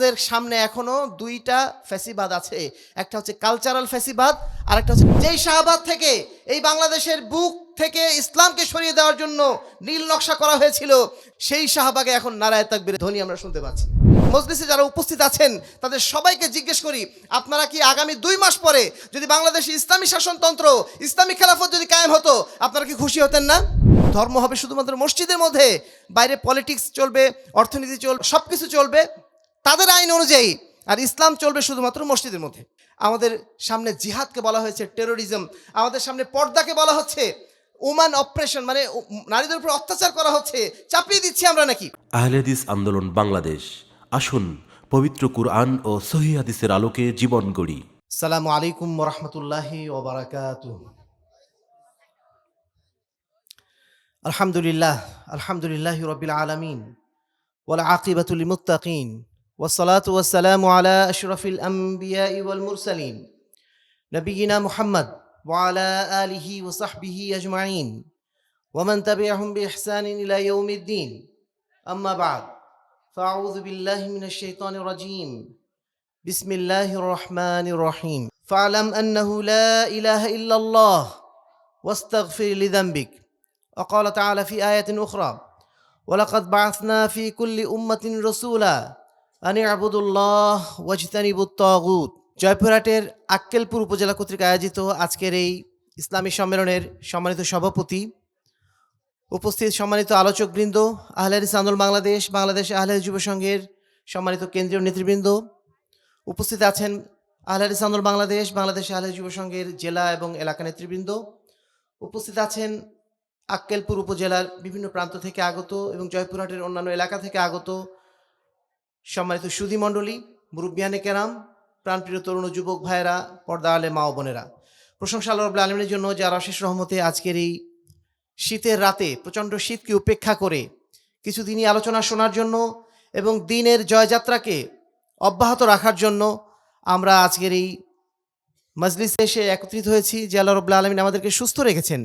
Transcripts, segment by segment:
আমাদের সামনে এখনো দুইটা ফ্যাসিবাদ আছে। একটা হচ্ছে কালচারাল ফ্যাসিবাদ, আর একটা হচ্ছে যেই শাহবাগ থেকে এই বাংলাদেশের বুক থেকে ইসলামকে সরিয়ে দেওয়ার জন্য নীল নকশা করা হয়েছিল, সেই শাহবাগে এখন নারায়ে তাকবীরের ধ্বনি আমরা শুনতে পাচ্ছি। মজলিসে যারা উপস্থিত আছেন তাদের সবাইকে জিজ্ঞেস করি, আপনারা কি আগামী 2 মাস পরে যদি বাংলাদেশে ইসলামী শাসনতন্ত্র, ইসলামী খেলাফত যদি কায়েম হতো, আপনারা কি খুশি হতেন না? ধর্ম হবে শুধুমাত্র মসজিদের মধ্যে, বাইরে পলিটিক্স চলবে, অর্থনীতি চলবে, সব কিছু চলবে তাদের আইন অনুযায়ী, আর ইসলাম চলবে শুধুমাত্র মসজিদের মধ্যে। আমাদের সামনে জিহাদকে বলা হয়েছে টেরোরিজম, আমাদের সামনে পর্দাকে বলা হচ্ছে ওমান অপারেশন, মানে নারীদের উপর অত্যাচার করা হচ্ছে, চাপিয়ে দিচ্ছি আমরা নাকি? আহলে হাদিস আন্দোলন বাংলাদেশ, আসুন পবিত্র কুরআন ও সহিহ হাদিসের আলোকে জীবন গড়ি। আসসালামু আলাইকুম ওয়া রাহমাতুল্লাহি ওয়া বারাকাতুহু। আলহামদুলিল্লাহি রাব্বিল আলামিন ওয়াল আকিবাতু লিল মুত্তাকিন ওয়াসসালাতু ওয়াসসালামু আলা আশরাফিল আমবিয়াই ওয়াল মুরসালিন নবিয়িনা মুহাম্মদ ওয়া আলা আলিহি ওয়া সাহবিহি আজমাইন ওয়া মান তাবিআহুম বিইহসানিন ইলা ইয়াউমিদ্দিন। আম্মা বা'দ, ফাআউযু বিল্লাহি মিনাশ শাইতানির রাজীম। বিসমিল্লাহির রহমানির রহিম। ফা'লাম আন্নাহু লা ইলাহা ইল্লাল্লাহ ওয়াস্তাগফির লিযানবিক। وقال تعالى في آية أخرى ولقد بعثنا في كل أمة رسولا أن اعبدوا الله واجتنبوا الطاغوت। জয়পুরহাটের আক্কেলপুর উপজেলা কর্তৃক আয়োজিত আজকের এই ইসলামী সম্মেলনের সম্মানিত সভাপতি, উপস্থিত সম্মানিত আলোচকবৃন্দ, আহলে হাদিস আন্দোলন বাংলাদেশ, বাংলাদেশ আহলে হাদিস যুব সংঘের সম্মানিত কেন্দ্রীয় নেতৃবৃন্দ, উপস্থিত আছেন আহলে হাদিস আন্দোলন বাংলাদেশ, বাংলাদেশ আহলে হাদিস যুব সংঘের জেলা এবং এলাকা নেতৃবৃন্দ, উপস্থিত আছেন আক্কেলপুর উপজেলার বিভিন্ন প্রান্ত থেকে আগত এবং জয়পুরহাটের অন্যান্য এলাকা থেকে আগত সম্মানিত সুধী মণ্ডলী, মুরব্বিয়ানে কেরাম, প্রাণপ্রিয় তরুণ ও যুবক ভাইয়েরা, পর্দা আলে মা ও বোনেরা, প্রশংসা আল্লাহ রাব্বুল আলামিনের জন্য যার অশেষ রহমতে আজকের এই শীতের রাতে, প্রচণ্ড শীতকে উপেক্ষা করে কিছুদিনই আলোচনা শোনার জন্য এবং দিনের জয়যাত্রাকে অব্যাহত রাখার জন্য আমরা আজকের এই মজলিসে এসে একত্রিত হয়েছি। যে আল্লাহ রাব্বুল আলামিন আমাদেরকে সুস্থ রেখেছেন,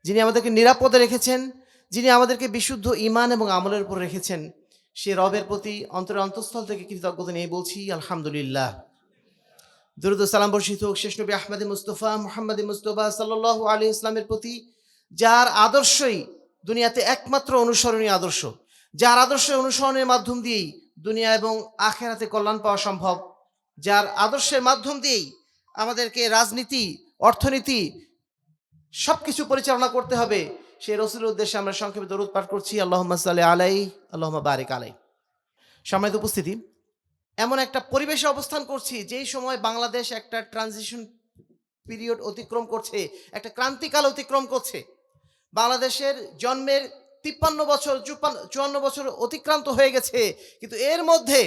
যিনি আমাদেরকে নিরাপদে রেখেছেন, যিনি আমাদেরকে বিশুদ্ধ ঈমান এবং আমলের উপর রেখেছেন, সে রবের প্রতি অন্তরের অন্তঃস্থল থেকে কৃতজ্ঞতা নিয়ে বলছি আলহামদুলিল্লাহ। দুরূদ ও সালাম বর্ষিত হোক শেষ নবী আহমদে মুস্তফা মুহাম্মদে মুস্তফা সাল্লাল্লাহু আলাইহি ওয়াসাল্লামের প্রতি, যার আদর্শই দুনিয়াতে একমাত্র অনুসরণীয় আদর্শ, যার আদর্শ অনুসরণের মাধ্যম দিয়েই দুনিয়া এবং আখিরাতে কল্যাণ পাওয়া সম্ভব, যার আদর্শের মাধ্যম দিয়েই আমাদেরকে রাজনীতি, অর্থনীতি সব কিছু পরিচালনা করতে হবে, সেই রসুলের উদ্দেশ্যে আমরা সংক্ষেপে দরুদ পাঠ করছি, আল্লাহুম্মা সাল্লি আলাইহি আল্লাহুম্মা বারিক আলাইহি। সম্মানিত উপস্থিতি, এমন একটা পরিবেশে অবস্থান করছি যেই সময় বাংলাদেশ একটা ট্রানজিশন পিরিয়ড অতিক্রম করছে, একটা ক্রান্তিকাল অতিক্রম করছে। বাংলাদেশের জন্মের 53 বছর 54 বছর অতিক্রান্ত হয়ে গেছে, কিন্তু এর মধ্যে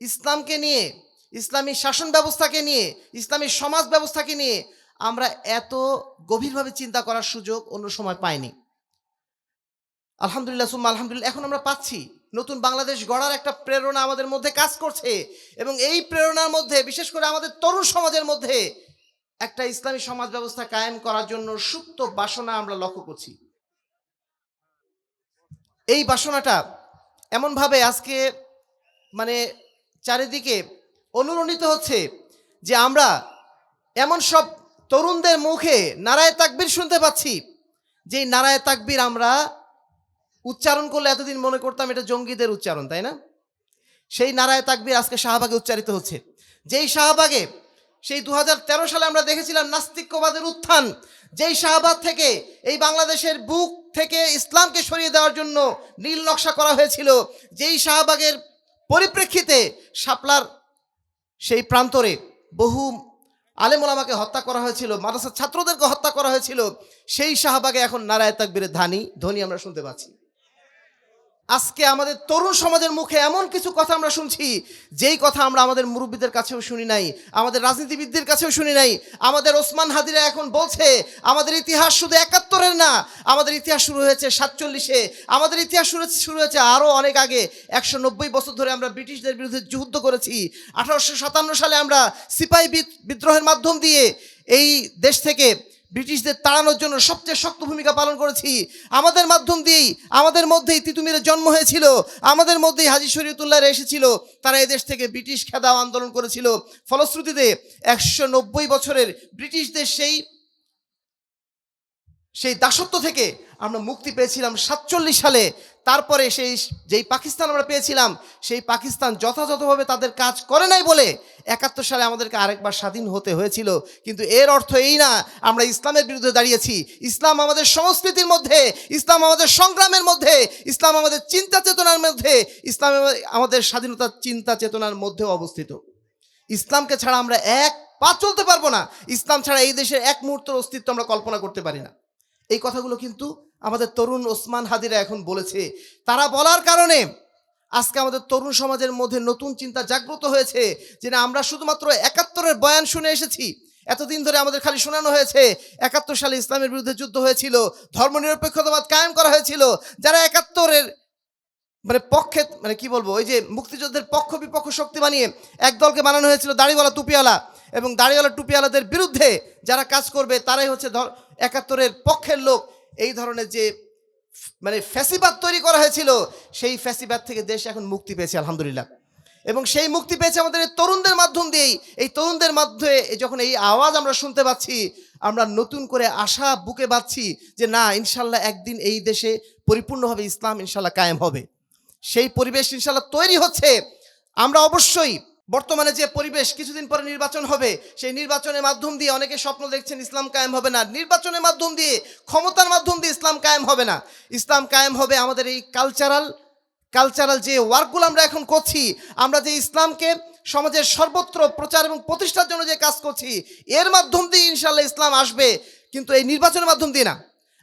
ইসলামকে নিয়ে, ইসলামী শাসন ব্যবস্থাকে নিয়ে, ইসলামী সমাজ ব্যবস্থাকে নিয়ে আমরা এত গভীরভাবে চিন্তা করার সুযোগ অন্য সময় পাইনি। আলহামদুলিল্লাহ সুম্মা আলহামদুলিল্লাহ, এখন আমরা পাচ্ছি। নতুন বাংলাদেশ গড়ার একটা প্রেরণা আমাদের মধ্যে কাজ করছে, এবং এই প্রেরণার মধ্যে বিশেষ করে আমাদের তরুণ সমাজের মধ্যে একটা ইসলামী সমাজ ব্যবস্থা কায়েম করার জন্য সুপ্ত বাসনা আমরা লক্ষ্য করছি। এই বাসনাটা এমনভাবে আজকে মানে চারিদিকে অনুরণিত হচ্ছে যে আমরা এমন সব তরুণদের মুখে নারায়ে তাকবীর শুনতে পাচ্ছি, যেই নারায়ে তাকবীর আমরা উচ্চারণ করলে এতদিন মনে করতাম এটা জঙ্গিদের উচ্চারণ, তাই না? সেই নারায়ে তাকবীর আজকে শাহবাগে উচ্চারিত হচ্ছে। যেই শাহবাগে সেই 2013 সালে আমরা দেখেছিলাম নাস্তিক্যবাদের উত্থান, যেই শাহবাগ থেকে এই বাংলাদেশের বুক থেকে ইসলামকে সরিয়ে দেওয়ার জন্য নীল নকশা করা হয়েছিল, যেই শাহবাগের পরিপ্রেক্ষিতে শাপলার সেই প্রান্তরে বহু আলেম ওলামাকে হত্যা করা হয়েছিল, মাদ্রাসার ছাত্রদেরকে হত্যা করা হয়েছিল, সেই শাহবাগে এখন নারায়ে তাকবীরের ধ্বনি আমরা শুনতে পাচ্ছি। আজকে আমাদের তরুণ সমাজের মুখে এমন কিছু কথা আমরা শুনছি, যেই কথা আমরা আমাদের মুরব্বীদের কাছেও শুনি নাই, আমাদের রাজনীতিবিদদের কাছেও শুনি নাই। আমাদের ওসমান হাদিরা এখন বলছে আমাদের ইতিহাস শুধু 71-এর না, আমাদের ইতিহাস শুরু হয়েছে 47-এ, আমাদের ইতিহাস শুরু হয়েছে আরও অনেক আগে। 190 বছর ধরে আমরা ব্রিটিশদের বিরুদ্ধে যুদ্ধ করেছি। 1857 সালে আমরা সিপাহী বিদ্রোহের মাধ্যম দিয়ে এই দেশ থেকে ব্রিটিশদের তাড়ানোর জন্য সবচেয়ে শক্ত ভূমিকা পালন করেছি। আমাদের মাধ্যম দিয়েই, আমাদের মধ্যেই তিতুমিরের জন্ম হয়েছিল, আমাদের মধ্যেই হাজী শরীয়তুল্লাহরা এসেছিল। তারা এদেশ থেকে ব্রিটিশ খেদাও আন্দোলন করেছিল। ফলশ্রুতিতে 190 বছরের ব্রিটিশদের সেই দাসত্ব থেকে আমরা মুক্তি পেয়েছিলাম 47 সালে। তারপরে যেই পাকিস্তান আমরা পেয়েছিলাম, সেই পাকিস্তান যথাযথভাবে তাদের কাজ করে নাই বলে 71 সালে আমাদেরকে আরেকবার স্বাধীন হতে হয়েছিল। কিন্তু এর অর্থ এই না আমরা ইসলামের বিরুদ্ধে দাঁড়িয়েছি। ইসলাম আমাদের সংস্কৃতির মধ্যে, ইসলাম আমাদের সংগ্রামের মধ্যে, ইসলাম আমাদের চিন্তা চেতনার মধ্যে, ইসলাম আমাদের স্বাধীনতার চিন্তা চেতনার মধ্যে অবস্থিত। ইসলামকে ছাড়া আমরা এক পা চলতে পারবো না। ইসলাম ছাড়া এই দেশের এক মুহূর্তের অস্তিত্ব আমরা কল্পনা করতে পারি না। এই কথাগুলো কিন্তু আমাদের তরুণ ওসমান হাদিরা এখন বলেছে। তারা বলার কারণে আজকে আমাদের তরুণ সমাজের মধ্যে নতুন চিন্তা জাগ্রত হয়েছে যে না, আমরা শুধুমাত্র 71-এর বয়ান শুনে এসেছি। এতদিন ধরে আমাদের খালি শোনানো হয়েছে 71 সালে ইসলামের বিরুদ্ধে যুদ্ধ হয়েছিল, ধর্মনিরপেক্ষতাবাদ কায়েম করা হয়েছিল। যারা 71-এর পক্ষে কি বলবো, ওই যে মুক্তিযুদ্ধের পক্ষ বিপক্ষ শক্তি বানিয়ে এক দলকে বানানো হয়েছিল দাড়িওয়ালা টুপিওয়ালা, এবং দাড়িওয়ালা টুপিওয়ালাদের বিরুদ্ধে যারা কাজ করবে তারাই হচ্ছে 71-এর পক্ষের লোক। এই ধরনের যে ফ্যাসিবাদ তৈরি করা হয়েছিল, সেই ফ্যাসিবাদ থেকে দেশ এখন মুক্তি পেয়েছে আলহামদুলিল্লাহ। এবং সেই মুক্তি পেয়েছে আমাদের এই তরুণদের মাধ্যম দিয়েই। এই তরুণদের মাধ্যমে যখন এই আওয়াজ আমরা শুনতে পাচ্ছি, আমরা নতুন করে আশা বুকে বাঁধছি যে না, ইনশাল্লাহ একদিন এই দেশে পরিপূর্ণভাবে ইসলাম ইনশাল্লাহ কায়েম হবে। সেই পরিবেশ ইনশাল্লাহ তৈরি হচ্ছে। আমরা অবশ্যই বর্তমানে যে পরিবেশ, কিছুদিন পরে নির্বাচন হবে, সেই নির্বাচনের মাধ্যম দিয়ে অনেকে স্বপ্ন দেখছেন ইসলাম কায়েম হবে না। নির্বাচনের মাধ্যম দিয়ে, ক্ষমতার মাধ্যম দিয়ে ইসলাম কায়েম হবে না। ইসলাম কায়েম হবে আমাদের এই কালচারাল যে ওয়ার্কগুলো আমরা এখন করছি, আমরা যে ইসলামকে সমাজের সর্বত্র প্রচার এবং প্রতিষ্ঠার জন্য যে কাজ করছি, এর মাধ্যম দিয়ে ইনশাল্লাহ ইসলাম আসবে। কিন্তু এই নির্বাচনের মাধ্যম দিয়ে না।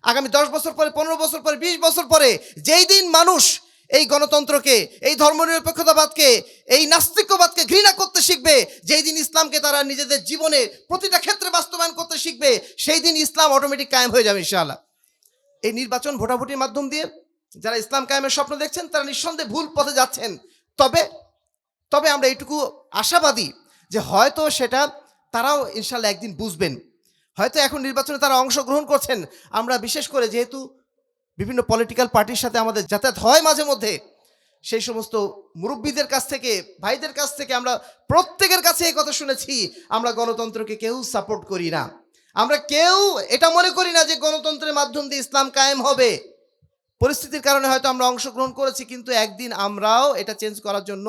আগামী 10 বছর পরে, 15 বছর পরে, 20 বছর পরে যেই দিন মানুষ এই গণতন্ত্রকে, এই ধর্মনিরপেক্ষতাবাদকে, এই নাস্তিক্যবাদকে ঘৃণা করতে শিখবে, যেই দিন ইসলামকে তারা নিজেদের জীবনে প্রতিটা ক্ষেত্রে বাস্তবায়ন করতে শিখবে, সেই দিন ইসলাম অটোমেটিক কায়েম হয়ে যাবে ইনশাআল্লাহ। এই নির্বাচন ভোটাভুটির মাধ্যম দিয়ে যারা ইসলাম কায়েমের স্বপ্ন দেখছেন, তারা নিঃসন্দেহে ভুল পথে যাচ্ছেন। তবে আমরা এইটুকু আশাবাদী যে হয়তো সেটা তারাও ইনশাআল্লাহ একদিন বুঝবেন। হয়তো এখন নির্বাচনে তারা অংশগ্রহণ করছেন। আমরা বিশেষ করে যেহেতু বিভিন্ন পলিটিক্যাল পার্টির সাথে আমাদের যাতায়াত হয় মাঝে মধ্যে, সেই সমস্ত মুরব্বীদের কাছ থেকে, ভাইদের কাছ থেকে আমরা প্রত্যেকের কাছে এই কথা শুনেছি, আমরা গণতন্ত্রকে কেউ সাপোর্ট করি না। আমরা কেউ এটা মনে করি না যে গণতন্ত্রের মাধ্যম দিয়ে ইসলাম কায়েম হবে। পরিস্থিতির কারণে হয়তো আমরা অংশগ্রহণ করেছি, কিন্তু একদিন আমরাও এটা চেঞ্জ করার জন্য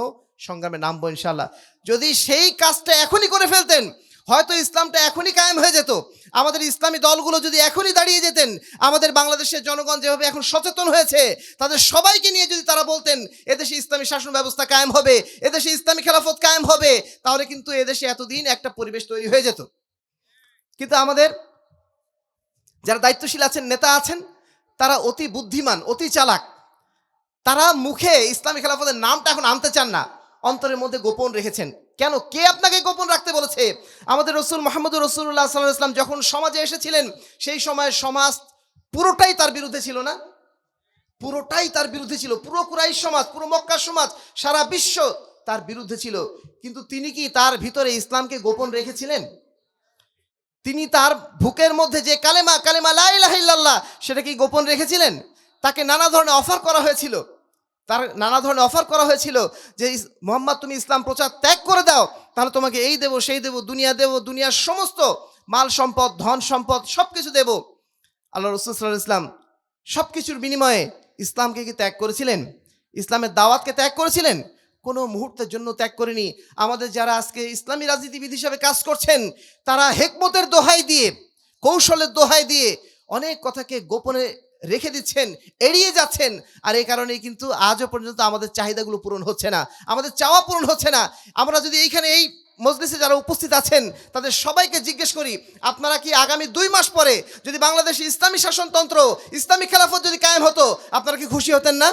সংগ্রামে নামবো ইনশাআল্লাহ। যদি সেই কাজটা এখনই করে ফেলতেন, হয়তো ইসলামটা এখনই কায়েম হয়ে যেত। আমাদের ইসলামী দলগুলো যদি এখনই দাঁড়িয়ে যেতেন, আমাদের বাংলাদেশের জনগণ যেভাবে এখন সচেতন হয়েছে, তাদের সবাইকে নিয়ে যদি তারা বলতেন এদেশে ইসলামী শাসন ব্যবস্থা কায়েম হবে, এদেশে ইসলামী খেলাফত কায়েম হবে, তাহলে কিন্তু এদেশে এতদিন একটা পরিবেশ তৈরি হয়ে যেত। কিন্তু আমাদের যারা দায়িত্বশীল আছেন, নেতা আছেন, তারা অতি বুদ্ধিমান, অতি চালাক। তারা মুখে ইসলামী খেলাফতের নামটা এখন আনতে চান না, অন্তরের মধ্যে গোপন রেখেছেন। কেন? কে আপনাকে গোপন রাখতে বলেছে? আমাদের রসুল মুহাম্মদুর রাসূলুল্লাহ সাল্লাল্লাহু আলাইহি ওয়াসাল্লাম যখন সমাজে এসেছিলেন, সেই সময় সমাজ পুরোটাই তার বিরুদ্ধে ছিল না? পুরোটাই তার বিরুদ্ধে ছিল। পুরো কুরাইশ সমাজ, পুরো মক্কা সমাজ, সারা বিশ্ব তার বিরুদ্ধে ছিল। কিন্তু তিনি কি তার ভিতরে ইসলামকে গোপন রেখেছিলেন? তিনি তার বুকের মধ্যে যে কালেমা লা ইলাহা ইল্লাল্লাহ, সেটা কি গোপন রেখেছিলেন? তাকে নানা ধরনের অফার করা হয়েছিল, যে মুহাম্মদ তুমি ইসলাম প্রচার ত্যাগ করে দাও, তাহলে তোমাকে এই দেব, সেই দেব, দুনিয়া দেব, দুনিয়ার সমস্ত মাল সম্পদ, ধন সম্পদ সব কিছু দেব। আল্লাহ রাসূল সাল্লাল্লাহু আলাইহি ওয়াসাল্লাম সব কিছুর বিনিময়ে ইসলামকে কি ত্যাগ করেছিলেন? ইসলামের দাওয়াতকে ত্যাগ করেছিলেন? কোনো মুহূর্তের জন্য ত্যাগ করেনি। আমাদের যারা আজকে ইসলামী রাজনীতিবিদ হিসাবে কাজ করছেন, তারা হিকমতের দোহাই দিয়ে, কৌশলের দোহাই দিয়ে অনেক কথাকে গোপনে রেখে দিচ্ছেন, এড়িয়ে যাচ্ছেন। আর এই কারণেই কিন্তু আজও পর্যন্ত আমাদের চাহিদাগুলো পূরণ হচ্ছে না, আমাদের চাওয়া পূরণ হচ্ছে না। আমরা যদি এইখানে এই মজলিসে যারা উপস্থিত আছেন, তাদের সবাইকে জিজ্ঞেস করি, আপনারা কি আগামী 2 মাস পরে যদি বাংলাদেশে ইসলামী শাসনতন্ত্র, ইসলামী খেলাফত যদি কায়েম হতো, আপনারা কি খুশি হতেন না?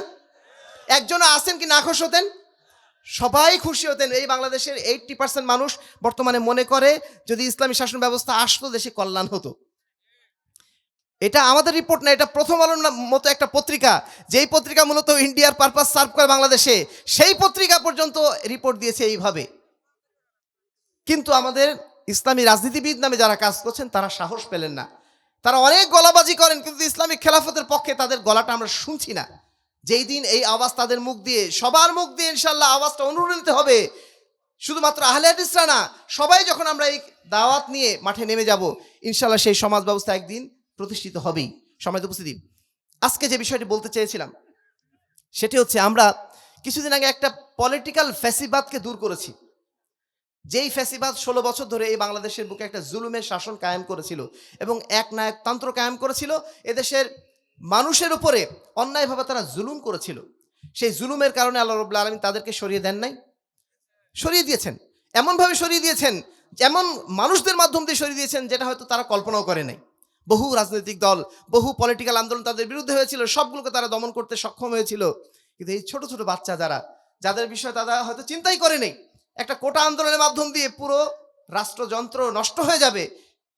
একজনও আছেন কি না খুশি হতেন? সবাই খুশি হতেন। এই বাংলাদেশের 80% মানুষ বর্তমানে মনে করে যদি ইসলামী শাসন ব্যবস্থা আসতো, দেশে কল্যাণ হতো। এটা আমাদের রিপোর্ট না, এটা প্রথম আলোর মতো একটা পত্রিকা, যেই পত্রিকা মূলত ইন্ডিয়ার পারপাস সার্ভ করে বাংলাদেশে, সেই পত্রিকা পর্যন্ত রিপোর্ট দিয়েছে এইভাবে। কিন্তু আমাদের ইসলামী রাজনীতিবিদ নামে যারা কাজ করছেন, তারা সাহস পেলেন না। তারা অনেক গলাবাজি করেন, কিন্তু ইসলামিক খেলাফতের পক্ষে তাদের গলাটা আমরা শুনছি না। যেই দিন এই আওয়াজ তাদের মুখ দিয়ে, সবার মুখ দিয়ে ইনশাল্লাহ আওয়াজটা অনুরণিত হবে, শুধুমাত্র আহলে হাদিসরা না, সবাই যখন আমরা এই দাওয়াত নিয়ে মাঠে নেমে যাব, ইনশাল্লাহ সেই সমাজ ব্যবস্থা একদিন প্রতিষ্ঠিত হবেই। সম্মানিত উপস্থিতি, আজকে যে বিষয়টি বলতে চেয়েছিলাম সেটি হচ্ছে, আমরা কিছুদিন আগে একটা পলিটিক্যাল ফ্যাসিবাদকে দূর করেছি। যেই ফ্যাসিবাদ 16 বছর ধরে এই বাংলাদেশের বুকে একটা জুলুমের শাসন কায়েম করেছিল এবং এক নায়কতন্ত্র কায়েম করেছিল, এদেশের মানুষের উপরে অন্যায়ভাবে তারা জুলুম করেছিল। সেই জুলুমের কারণে আল্লাহ রাব্বুল আলামিন তাদেরকে সরিয়ে দেন নাই, সরিয়ে দিয়েছেন। এমনভাবে সরিয়ে দিয়েছেন, যেমন মানুষদের মাধ্যম দিয়ে সরিয়ে দিয়েছেন, যেটা হয়তো তারা কল্পনাও করে নাই। বহু রাজনৈতিক দল, বহু পলিটিক্যাল আন্দোলন তাদের বিরুদ্ধে হয়েছিল, সবগুলোকে তারা দমন করতে সক্ষম হয়েছিল। কিন্তু এই ছোট ছোট বাচ্চা যাদের বিষয়ে তারা হয়তো চিন্তাই করে নেই, একটা কোটা আন্দোলনের মাধ্যম দিয়ে পুরো রাষ্ট্রযন্ত্র নষ্ট হয়ে যাবে,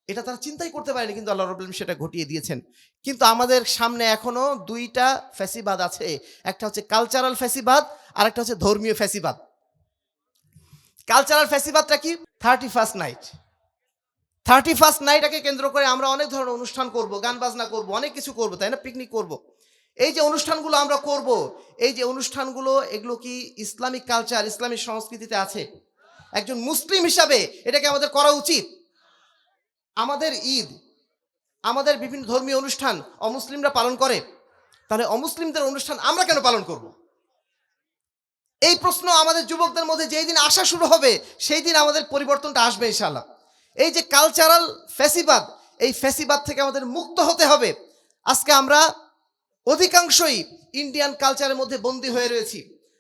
এটা তারা চিন্তাই করতে পারেনি, কিন্তু আল্লাহ রাব্বুল আলামিন সেটা ঘটিয়ে দিয়েছেন। কিন্তু আমাদের সামনে এখনো দুইটা ফ্যাসিবাদ আছে, একটা হচ্ছে কালচারাল ফ্যাসিবাদ, আর একটা হচ্ছে ধর্মীয় ফ্যাসিবাদ। কালচারাল ফ্যাসিবাদটা কি? 31st নাইটকে কেন্দ্র করে আমরা অনেক ধরনের অনুষ্ঠান করব, গান বাজনা করব, অনেক কিছু করব, তাই না? পিকনিক করব। এই যে অনুষ্ঠানগুলো আমরা করব, এই যে অনুষ্ঠানগুলো, এগুলো কি ইসলামিক কালচার, ইসলামিক সংস্কৃতিতে আছে? একজন মুসলিম হিসাবে এটাকে আমাদের করা উচিত। আমাদের ঈদ, আমাদের বিভিন্ন ধর্মীয় অনুষ্ঠান অমুসলিমরা পালন করে, তাহলে অমুসলিমদের অনুষ্ঠান আমরা কেন পালন করব? এই প্রশ্ন আমাদের যুবকদের মধ্যে যেই দিন আসা শুরু হবে, সেই দিন আমাদের পরিবর্তনটা আসবে ইনশাআল্লাহ। এই যে কালচারাল ফ্যাসিবাদ, এই ফ্যাসিবাদ থেকে আমাদের মুক্ত হতে হবে। আজকে আমরা অধিকাংশই ইন্ডিয়ান কালচারের মধ্যে বন্দী হয়ে রয়েছি।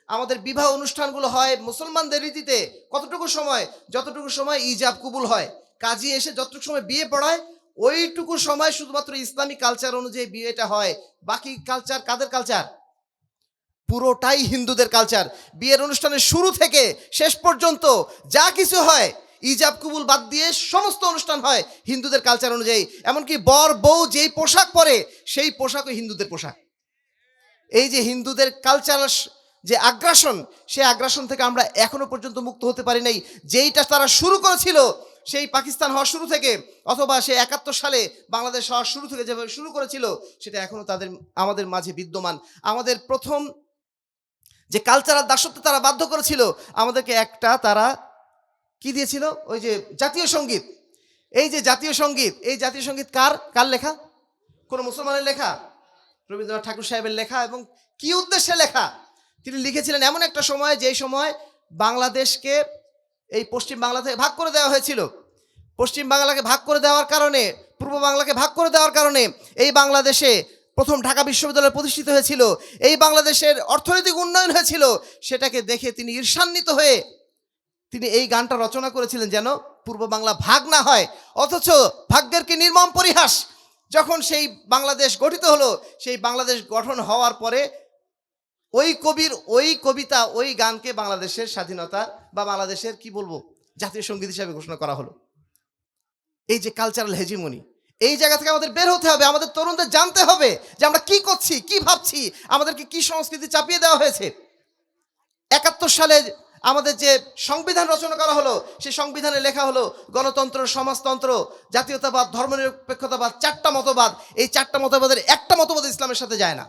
আমাদের বিবাহ অনুষ্ঠানগুলো হয় মুসলমানদের রীতিতে, কতটুকু সময়, যতটুকু সময় ইজাব কবুল হয়, কাজী এসে যতটুকু সময় বিয়ে পড়ায়, ওইটুকু সময় শুধুমাত্র ইসলামিক কালচার অনুযায়ী বিয়েটা হয়। বাকি কালচার কাদের কালচার? পুরোটাই হিন্দুদের কালচার। বিয়ের অনুষ্ঠানের শুরু থেকে শেষ পর্যন্ত যা কিছু হয়, ইজাব কবুল বাদ দিয়ে সমস্ত অনুষ্ঠান হয় হিন্দুদের কালচার অনুযায়ী। এমনকি বর বউ যেই পোশাক পরে, সেই পোশাকও হিন্দুদের পোশাক। এই যে হিন্দুদের কালচারাল যে আগ্রাসন, সেই আগ্রাসন থেকে আমরা এখনো পর্যন্ত মুক্ত হতে পারি নাই। যেইটা তারা শুরু করেছিল, সেই পাকিস্তান হওয়ার শুরু থেকে, অথবা সেই 71 সালে বাংলাদেশ হওয়ার শুরু থেকে যেভাবে শুরু করেছিল, সেটা এখনো আমাদের মাঝে বিদ্যমান। আমাদের প্রথম যে কালচারাল দাসত্ব তারা বাধ্য করেছিল আমাদেরকে, একটা তারা কি দিয়েছিল? ওই যে জাতীয় সঙ্গীত। এই যে জাতীয় সঙ্গীত, এই জাতীয় সঙ্গীত কার লেখা? কোন মুসলমানের লেখা? রবীন্দ্রনাথ ঠাকুর সাহেবের লেখা। এবং কি উদ্দেশ্যে লেখা? তিনি লিখেছিলেন এমন একটা সময়, যেই সময় বাংলাদেশকে এই পশ্চিম বাংলা থেকে ভাগ করে দেওয়া হয়েছিল। পশ্চিম বাংলাকে ভাগ করে দেওয়ার কারণে, পূর্ব বাংলাকে ভাগ করে দেওয়ার কারণে এই বাংলাদেশে প্রথম ঢাকা বিশ্ববিদ্যালয় প্রতিষ্ঠিত হয়েছিল, এই বাংলাদেশের অর্থনৈতিক উন্নয়ন হয়েছিল। সেটাকে দেখে তিনি ঈর্ষান্বিত হয়ে তিনি এই গানটা রচনা করেছিলেন, যেন পূর্ব বাংলা ভাগ না হয়। অথচ ভাগ্যের কি নির্মম পরিহাস, যখন সেই বাংলাদেশ গঠিত হলো, সেই বাংলাদেশ গঠন হওয়ার পরে ওই কবির ওই কবিতা, ওই গানকে বাংলাদেশের স্বাধীনতা বা বাংলাদেশের কি বলবো, জাতীয় সঙ্গীত হিসাবে ঘোষণা করা হলো। এই যে কালচারাল হেজিমনি, এই জায়গা থেকে আমাদের বের হতে হবে। আমাদের তরুণদের জানতে হবে যে আমরা কি করছি, কি ভাবছি, আমাদেরকে কি সংস্কৃতি চাপিয়ে দেওয়া হয়েছে। 71 সালে আমাদের যে সংবিধান রচনা করা হলো, সেই সংবিধানে লেখা হলো গণতন্ত্র, সমাজতন্ত্র, জাতীয়তাবাদ, ধর্মনিরপেক্ষতাবাদ, 4টা মতবাদ। এই 4টা মতবাদের একটা মতবাদ ইসলামের সাথে যায় না।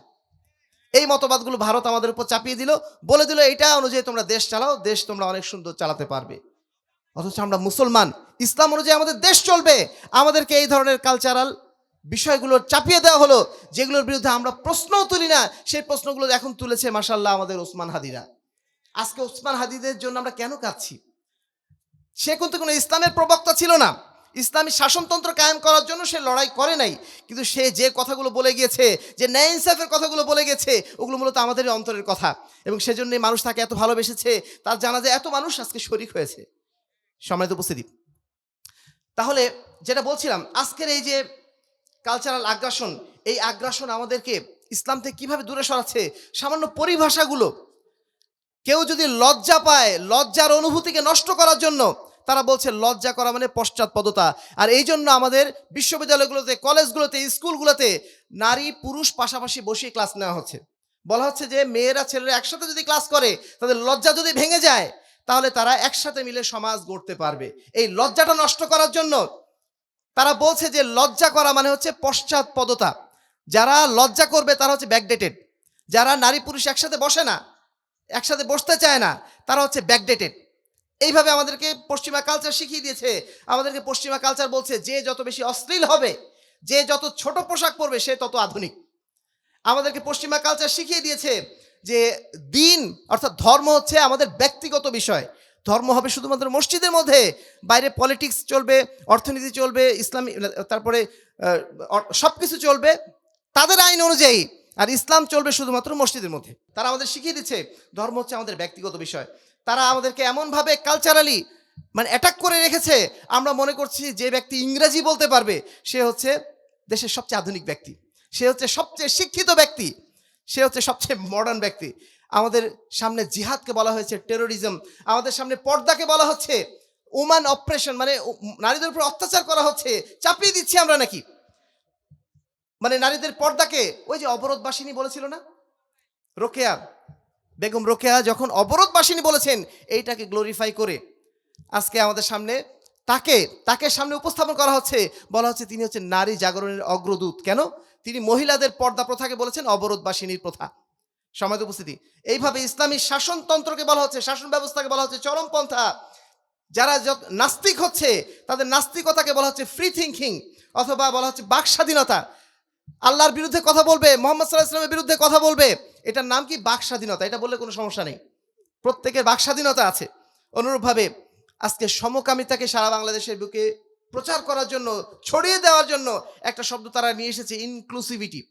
এই মতবাদগুলো ভারত আমাদের উপর চাপিয়ে দিল, বলে দিল এইটা অনুযায়ী তোমরা দেশ চালাও, দেশ তোমরা অনেক সুন্দর চালাতে পারবে। অথচ আমরা মুসলমান, ইসলাম অনুযায়ী আমাদের দেশ চলবে, আমাদেরকে এই ধরনের কালচারাল বিষয়গুলো চাপিয়ে দেওয়া হলো, যেগুলোর বিরুদ্ধে আমরা প্রশ্নও তুলি না। সেই প্রশ্নগুলো এখন তুলেছে মাশাআল্লাহ আমাদের ওসমান হাদিরা। আজকে ওসমান হাদিদের জন্য আমরা কেন কাঁদছি? সে কিন্তু কোনো ইসলামের প্রবক্তা ছিল না, ইসলামী শাসনতন্ত্র কায়েম করার জন্য সে লড়াই করে নাই। কিন্তু সে যে কথাগুলো বলে গিয়েছে, যে ন্যায় ইনসাফের কথাগুলো বলে গেছে, ওগুলো মূলত আমাদেরই অন্তরের কথা। এবং সেজন্যই মানুষ তাকে এত ভালোবেসেছে, তার জানাজায় এত মানুষ আজকে শরীক হয়েছে। সম্মানিত উপস্থিতি, তাহলে যেটা বলছিলাম, আজকের এই যে কালচারাল আগ্রাসন, এই আগ্রাসন আমাদেরকে ইসলাম থেকে কিভাবে দূরে সরাচ্ছে। সামান্য পরিভাষাগুলো, কেউ যদি লজ্জা পায়, লজ্জার অনুভূতিকে নষ্ট করার জন্য তারা বলছে লজ্জা করা মানে পশ্চাৎপদতা। আর এই জন্য আমাদের বিশ্ববিদ্যালয়গুলোতে, কলেজগুলোতে, স্কুলগুলোতে নারী পুরুষ পাশাপাশি বসিয়ে ক্লাস নেওয়া হচ্ছে। বলা হচ্ছে যে মেয়েরা ছেলেরা একসাথে যদি ক্লাস করে, তাদের লজ্জা যদি ভেঙে যায়, তাহলে তারা একসাথে মিলে সমাজ গড়তে পারবে। এই লজ্জাটা নষ্ট করার জন্য তারা বলছে যে লজ্জা করা মানে হচ্ছে পশ্চাৎপদতা। যারা লজ্জা করবে তারা হচ্ছে ব্যাকডেটেড। যারা নারী পুরুষ একসাথে বসে না, একসাথে বসতে চায় না, তারা হচ্ছে ব্যাকডেটেড। এইভাবে আমাদেরকে পশ্চিমা কালচার শিখিয়ে দিয়েছে। আমাদেরকে পশ্চিমা কালচার বলছে যে যত বেশি অশ্লীল হবে, যে যত ছোট পোশাক পরবে সে তত আধুনিক। আমাদেরকে পশ্চিমা কালচার শিখিয়ে দিয়েছে যে দিন অর্থাৎ ধর্ম হচ্ছে আমাদের ব্যক্তিগত বিষয়। ধর্ম হবে শুধুমাত্র মসজিদের মধ্যে, বাইরে পলিটিক্স চলবে, অর্থনীতি চলবে, ইসলামী তারপরে সব কিছু চলবে তাদের আইন অনুযায়ী, আর ইসলাম চলবে শুধুমাত্র মসজিদের মধ্যে। তারা আমাদের শিখিয়ে দিচ্ছে ধর্ম হচ্ছে আমাদের ব্যক্তিগত বিষয়। তারা আমাদেরকে এমনভাবে কালচারালি মানে অ্যাটাক করে রেখেছে, আমরা মনে করছি যে ব্যক্তি ইংরেজি বলতে পারবে সে হচ্ছে দেশের সবচেয়ে আধুনিক ব্যক্তি, সে হচ্ছে সবচেয়ে শিক্ষিত ব্যক্তি, সে হচ্ছে সবচেয়ে মডার্ন ব্যক্তি। আমাদের সামনে জিহাদকে বলা হয়েছে টেরোরিজম, আমাদের সামনে পর্দাকে বলা হচ্ছে ওমান অপারেশন, মানে নারীদের উপর অত্যাচার করা হচ্ছে, চাপিয়ে দিচ্ছি আমরা নাকি। মানে নারীদের পর্দাকে ওই যে অবরোধবাসিনী বলেছিল না রোকেয়া বেগম, রোকেয়া যখন অবরোধবাসিনী বলেছেন, এইটাকে গ্লোরিফাই করে আজকে আমাদের সামনে তাকে সামনে উপস্থাপন করা হচ্ছে, বলা হচ্ছে তিনি হচ্ছে নারী জাগরণের অগ্রদূত। কেন? তিনি মহিলাদের পর্দা প্রথাকে বলেছেন অবরোধবাসিনীর প্রথা। সমাজ উপস্থিতি, এইভাবে ইসলামী শাসনতন্ত্রকে বলা হচ্ছে, শাসন ব্যবস্থাকে বলা হচ্ছে চরমপন্থা। যারা নাস্তিক হচ্ছে তাদের নাস্তিকতাকে বলা হচ্ছে ফ্রি থিঙ্কিং, অথবা বলা হচ্ছে বাক স্বাধীনতা। আল্লাহর বিরুদ্ধে কথা বলবে, মোহাম্মদ সাল্লাল্লাহু আলাইহি ওয়াসাল্লামের বিরুদ্ধে কথা বলবে, এটার নাম কি? বাক স্বাধীনতা। এটা বললে কোনো সমস্যা নেই, প্রত্যেকের বাক স্বাধীনতা আছে। অনুরূপভাবে আজকে সমকামিতাকে সারা বাংলাদেশের বুকে প্রচার করার জন্য, ছড়িয়ে দেওয়ার জন্য একটা শব্দ তারা নিয়ে এসেছে, ইনক্লুসিভিটি।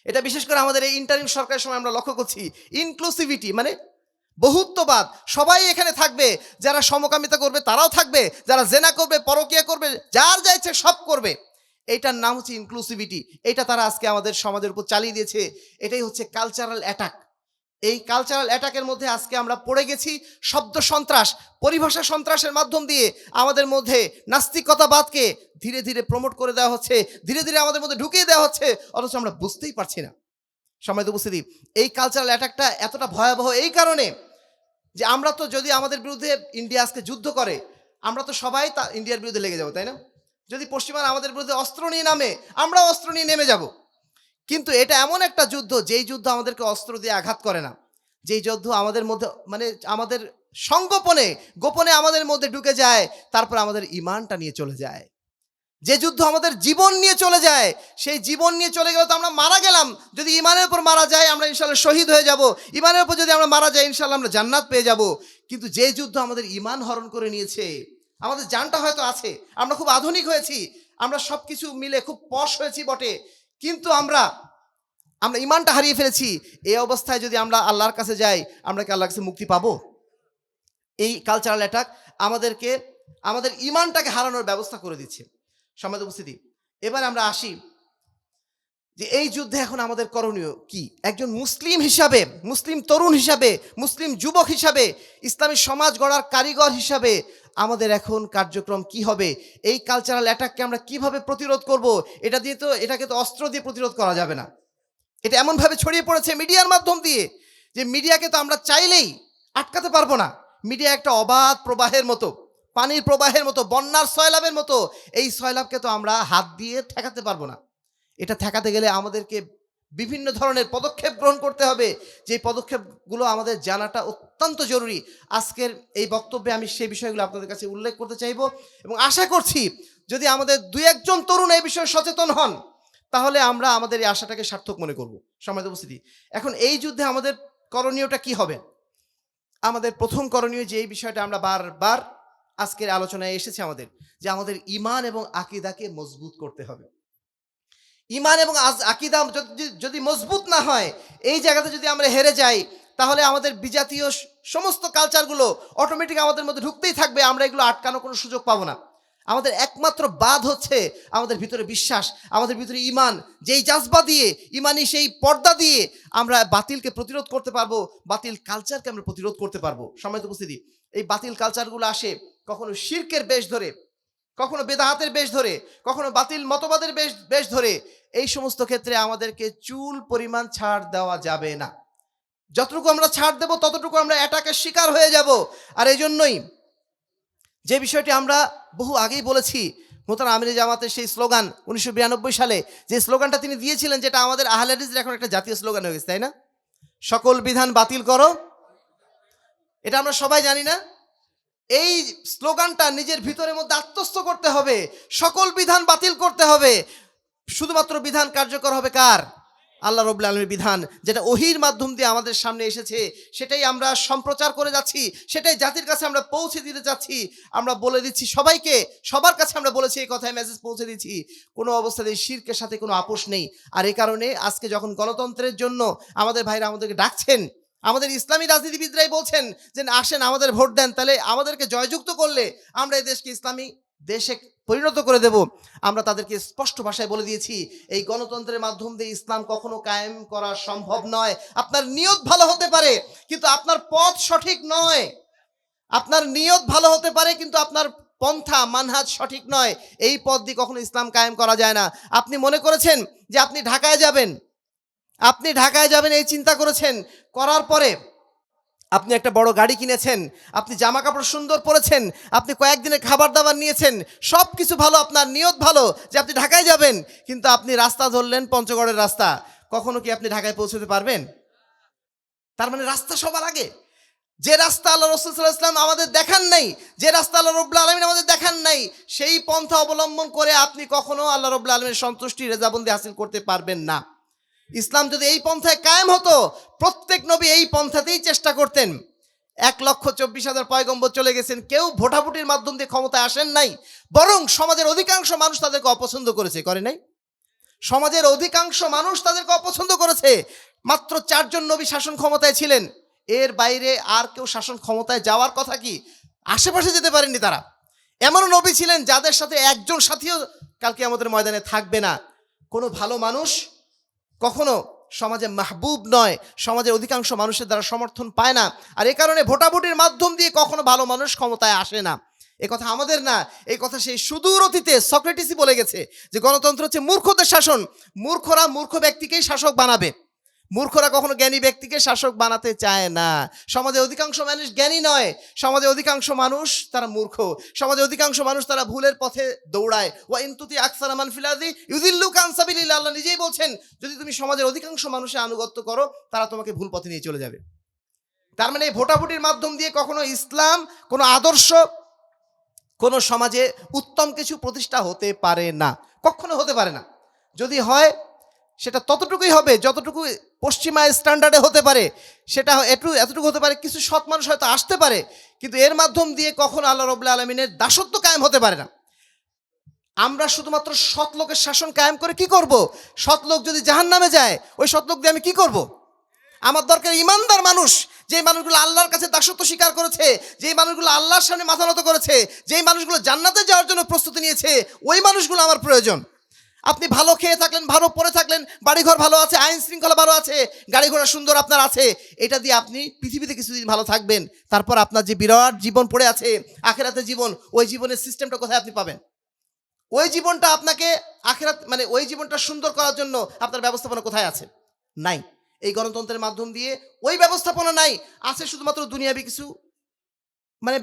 এটা বিশেষ করে আমাদের এই ইন্টারিম সরকারের সময় আমরা লক্ষ্য করছি। ইনক্লুসিভিটি মানে বহুত্ববাদ, সবাই এখানে থাকবে, যারা সমকামিতা করবে তারাও থাকবে, যারা জেনা করবে, পরকীয়া করবে, যার যা ইচ্ছে সব করবে। এইটার নাম হচ্ছে ইনক্লুসিভিটি। এটা তারা আজকে আমাদের সমাজের উপর চালিয়ে দিয়েছে। এটাই হচ্ছে কালচারাল অ্যাটাক। এই কালচারাল অ্যাটাকের মধ্যে আজকে আমরা পড়ে গেছি শব্দ সন্ত্রাস, পরিভাষা সন্ত্রাসের মাধ্যম দিয়ে আমাদের মধ্যে নাস্তিকতাবাদকে ধীরে ধীরে প্রমোট করে দেওয়া হচ্ছে, ধীরে ধীরে আমাদের মধ্যে ঢুকিয়ে দেওয়া হচ্ছে, অথচ আমরা বুঝতেই পারছি না। সম্মানিত উপস্থিতি, এই কালচারাল অ্যাটাকটা এতটা ভয়াবহ এই কারণে যে আমরা তো, যদি আমাদের বিরুদ্ধে ইন্ডিয়া আজকে যুদ্ধ করে, আমরা তো সবাই ইন্ডিয়ার বিরুদ্ধে লেগে যাবো, তাই না? যদি পশ্চিমারা আমাদের বিরুদ্ধে অস্ত্র নিয়ে নামে, আমরাও অস্ত্র নিয়ে নেমে যাব। কিন্তু এটা এমন একটা যুদ্ধ, যেই যুদ্ধ আমাদেরকে অস্ত্র দিয়ে আঘাত করে না, যেই যুদ্ধ আমাদের মধ্যে মানে আমাদের গোপনে আমাদের মধ্যে ঢুকে যায়, তারপর আমাদের ঈমানটা নিয়ে চলে যায়। যে যুদ্ধ আমাদের জীবন নিয়ে চলে যায়, সেই জীবন নিয়ে চলে গেলে তো আমরা মারা গেলাম। যদি ঈমানের উপর মারা যায় আমরা ইনশাআল্লাহ শহীদ হয়ে যাব, ঈমানের উপর যদি আমরা মারা যাই ইনশাআল্লাহ আমরা জান্নাত পেয়ে যাব। কিন্তু যে যুদ্ধ আমাদের ঈমান হরণ করে নিয়েছে, আমাদের জানটা হয়তো আছে, আমরা খুব আধুনিক হয়েছি, আমরা সব কিছু মিলে খুব পশ হয়েছি বটে, কিন্তু আমরা ঈমানটা হারিয়ে ফেলেছি। এই অবস্থায় যদি আমরা আল্লাহর কাছে যাই, আমরা কি আল্লাহর কাছে মুক্তি পাবো? এই কালচারাল অ্যাটাক আমাদেরকে আমাদের ঈমানটাকে হারানোর ব্যবস্থা করে দিচ্ছে। সম্মানিত উপস্থিতি, এবার আমরা আসি যে এই যুদ্ধে এখন আমাদের করণীয় কি। একজন মুসলিম হিসাবে, মুসলিম তরুণ হিসাবে, মুসলিম যুবক হিসাবে, ইসলামী সমাজ গড়ার কারিগর হিসাবে আমাদের এখন কার্যক্রম কি হবে? এই কালচারাল অ্যাটাককে আমরা কিভাবে প্রতিরোধ করব? এটাকে তো অস্ত্র দিয়ে প্রতিরোধ করা যাবে না। এটা এমনভাবে ছড়িয়ে পড়েছে মিডিয়ার মাধ্যম দিয়ে, যে মিডিয়াকে তো আমরা চাইলেই আটকাতে পারবো না। মিডিয়া একটা অবাধ প্রবাহের মতো, পানির প্রবাহের মতো, বন্যার সয়লাবের মতো। এই সয়লাবকে তো আমরা হাত দিয়ে ঠেকাতে পারবো না। এটা ঠেকাতে গেলে আমাদেরকে বিভিন্ন ধরনের পদক্ষেপ গ্রহণ করতে হবে, যে পদক্ষেপগুলো আমাদের জানাটা অত্যন্ত জরুরি। আজকের এই বক্তব্যে আমি সেই বিষয়গুলো আপনাদের কাছে উল্লেখ করতে চাইব, এবং আশা করছি যদি আমাদের দুই একজন তরুণ এই বিষয়ে সচেতন হন, তাহলে আমরা আমাদের এই আশাটাকে সার্থক মনে করব। সম্মানিত উপস্থিতি, এখন এই যুদ্ধে আমাদের করণীয়টা কি হবে? আমাদের প্রথম করণীয়, যে এই বিষয়টা আমরা বারবার আজকের আলোচনায় এসেছে আমাদের, যে আমাদের ঈমান এবং আকীদাকে মজবুত করতে হবে। ঈমান এবং আকীদা যদি মজবুত না হয়, এই জায়গাতে যদি আমরা হেরে যাই, তাহলে আমাদের বিজাতীয় সমস্ত কালচারগুলো অটোমেটিক আমাদের মধ্যে ঢুকতেই থাকবে, আমরা এগুলো আটকানোর কোনো সুযোগ পাবো না। আমাদের একমাত্র বাঁধ হচ্ছে আমাদের ভিতরে বিশ্বাস, আমাদের ভিতরে ঈমান। যেই জাজবা দিয়ে, ঈমানি সেই পর্দা দিয়ে আমরা বাতিলকে প্রতিরোধ করতে পারবো, বাতিল কালচারকে আমরা প্রতিরোধ করতে পারবো। সম্মানিত উপস্থিতি, এই বাতিল কালচারগুলো আসে কখনো শিরকের বেশ ধরে, কখনো বেদাহাতের বেশ ধরে, কখনো বাতিল মতবাদের বেশ ধরে। এই সমস্ত ক্ষেত্রে আমাদেরকে চুল পরিমাণ ছাড় দেওয়া যাবে না। যতটুকু আমরা ছাড় দেব, ততটুকু আমরা অ্যাটাকের শিকার হয়ে যাব। আর এই জন্যই যে বিষয়টি আমরা বহু আগেই বলেছি, মোহতারাম আমিরে জামাতের সেই স্লোগান 1992 সালে যে স্লোগানটা তিনি দিয়েছিলেন, যেটা আমাদের আহলে হাদিসের এখন একটা জাতীয় স্লোগান হয়ে গেছে, তাই না? সকল বিধান বাতিল করো, এটা আমরা সবাই জানি না? এই স্লোগানটা নিজের ভিতরের মধ্যে আত্মস্থ করতে হবে। সকল বিধান বাতিল করতে হবে, শুধুমাত্র বিধান কার্যকর হবে কার? আল্লাহ রাব্বুল আলামিনের বিধান, যেটা ওহীর মাধ্যম দিয়ে আমাদের সামনে এসেছে, সেটাই আমরা সম্প্রচার করে যাচ্ছি, সেটাই জাতির কাছে আমরা পৌঁছে দিতে যাচ্ছি। আমরা বলে দিচ্ছি সবাইকে, সবার কাছে আমরা বলেছি, এই কথায় মেসেজ পৌঁছে দিচ্ছি, কোনো অবস্থাতেই শিরকের সাথে কোনো আপোষ নেই। আর এই কারণে আজকে যখন গণতন্ত্রের জন্য আমাদের ভাইরা আমাদেরকে ডাকছেন, আমাদের ইসলামী রাজনীতিবিদরাই বলছেন যে আসেন আমাদের ভোট দেন, তাহলে আমাদেরকে জয়যুক্ত করলে আমরা এই দেশকে ইসলামী দেশে পরিণত করে দেব। আমরা তাদেরকে স্পষ্ট ভাষায় বলে দিয়েছি, এই গণতন্ত্রের মাধ্যম দিয়ে ইসলাম কখনো কায়েম করা সম্ভব নয়। আপনার নিয়ত ভালো হতে পারে কিন্তু আপনার পথ সঠিক নয়। আপনার নিয়ত ভালো হতে পারে কিন্তু আপনার পন্থা মানহাজ সঠিক নয়। এই পথ দিয়ে কখনো ইসলাম কায়েম করা যায় না। আপনি মনে করেছেন যে আপনি ঢাকায় যাবেন, এই চিন্তা করেছেন, করার পরে আপনি একটা বড় গাড়ি কিনেছেন, আপনি জামা কাপড় সুন্দর পরেছেন, আপনি কয়েকদিনের খাবার দাবার নিয়েছেন, সব কিছু ভালো, আপনার নিয়ত ভালো যে আপনি ঢাকায় যাবেন, কিন্তু আপনি রাস্তা ধরলেন পঞ্চগড়ের রাস্তা। কখনো কি আপনি ঢাকায় পৌঁছতে পারবেন? তার মানে রাস্তা সবার আগে। যে রাস্তা আল্লাহ রাসূল সাল্লাল্লাহু আলাইহি ওয়াসাল্লাম আমাদের দেখান নাই, যে রাস্তা আল্লাহ রাব্বুল আলামিন আমাদের দেখান নাই, সেই পন্থা অবলম্বন করে আপনি কখনো আল্লাহ রাব্বুল আলামিনের সন্তুষ্টি রেজাবন্দি হাসিল করতে পারবেন না। ইসলাম যদি এই পন্থায় কায়েম হতো, প্রত্যেক নবী এই পন্থাতেই চেষ্টা করতেন। 1,24,000 পয়গম্বর চলে গেছেন, কেউ ভোটাভুটির মাধ্যম দিয়ে ক্ষমতায় আসেন নাই, বরং সমাজের অধিকাংশ মানুষ তাদেরকে অপছন্দ করেছে, করে নাই? সমাজের অধিকাংশ মানুষ তাদেরকে অপছন্দ করেছে। মাত্র 4 জন নবী শাসন ক্ষমতায় ছিলেন, এর বাইরে আর কেউ শাসন ক্ষমতায় যাওয়ার কথা কি? আশেপাশে যেতে পারেননি তারা। এমন নবী ছিলেন যাদের সাথে একজন সাথীও কালকে আমাদের ময়দানে থাকবে না। কোনো ভালো মানুষ কখনো সমাজে মাহবুব নয়, সমাজের অধিকাংশ মানুষের দ্বারা সমর্থন পায় না। আর এই কারণে ভোটাভুটির মাধ্যম দিয়ে কখনো ভালো মানুষ ক্ষমতায় আসে না। এ কথা আমাদের না, এই কথা সেই সুদূর অতীতে সক্রেটিসই বলে গেছে যে গণতন্ত্র হচ্ছে মূর্খদের শাসন। মূর্খরা মূর্খ ব্যক্তিকেই শাসক বানাবে, মূর্খরা কখনো জ্ঞানী ব্যক্তিকে শাসক বানাতে চায় না। সমাজে অধিকাংশ মানুষ জ্ঞানী নয়, সমাজে অধিকাংশ মানুষ তারা মূর্খ, সমাজে অধিকাংশ মানুষ তারা ভুলের পথে দৌড়ায়। ওয়া ইন তুতি আকসারা মান ফিল আরদি ইউদিল্লুকা আন সাবিলিল্লাহ, আল্লাহ নিজেই বলছেন, যদি তুমি সমাজের অধিকাংশ মানুষের আনুগত্য করো, তারা তোমাকে ভুল পথে নিয়ে চলে যাবে। তার মানে এই ভোটাভুটির মাধ্যম দিয়ে কখনো ইসলাম, কোনো আদর্শ, কোনো সমাজে উত্তম কিছু প্রতিষ্ঠা হতে পারে না, কখনো হতে পারে না। যদি হয় সেটা ততটুকুই হবে যতটুকু পশ্চিমা স্ট্যান্ডার্ডে হতে পারে, সেটা এতটুকু হতে পারে। কিছু সৎ মানুষ হয়তো আসতে পারে, কিন্তু এর মাধ্যম দিয়ে কখনো আল্লাহ রাব্বুল আলামিনের দাসত্ব কায়েম হতে পারে না। আমরা শুধুমাত্র সৎ লোকের শাসন কায়েম করে কি করব? সৎ লোক যদি জাহান্নামে যায়, ওই সৎ লোক দিয়ে আমি কি করব? আমার দরকার ইমানদার মানুষ, যেই মানুষগুলো আল্লাহর কাছে দাসত্ব স্বীকার করেছে, যেই মানুষগুলো আল্লাহর সামনে মাথা নত করেছে, যেই মানুষগুলো জান্নাতে যাওয়ার জন্য প্রস্তুতি নিয়েছে, ওই মানুষগুলো আমার প্রয়োজন। আপনি ভালো খেয়ে থাকলেন, ভালো পরে থাকলেন, বাড়িঘর ভালো আছে, আইন শৃঙ্খলা ভালো আছে, গাড়ি ঘোড়া সুন্দর আপনার আছে, এটা দিয়ে আপনি পৃথিবীতে কিছুদিন ভালো থাকবেন। তারপর আপনার যে বিরাট জীবন পড়ে আছে, আখেরাতের জীবন, ওই জীবনের সিস্টেমটা কোথায় আপনি পাবেন? ওই জীবনটা আপনাকে আখেরাত, মানে ওই জীবনটা সুন্দর করার জন্য আপনার ব্যবস্থাপনা কোথায় আছে? নাই। এই গণতন্ত্রের মাধ্যম দিয়ে ওই ব্যবস্থাপনা নাই, আছে শুধুমাত্র দুনিয়াবি কিছু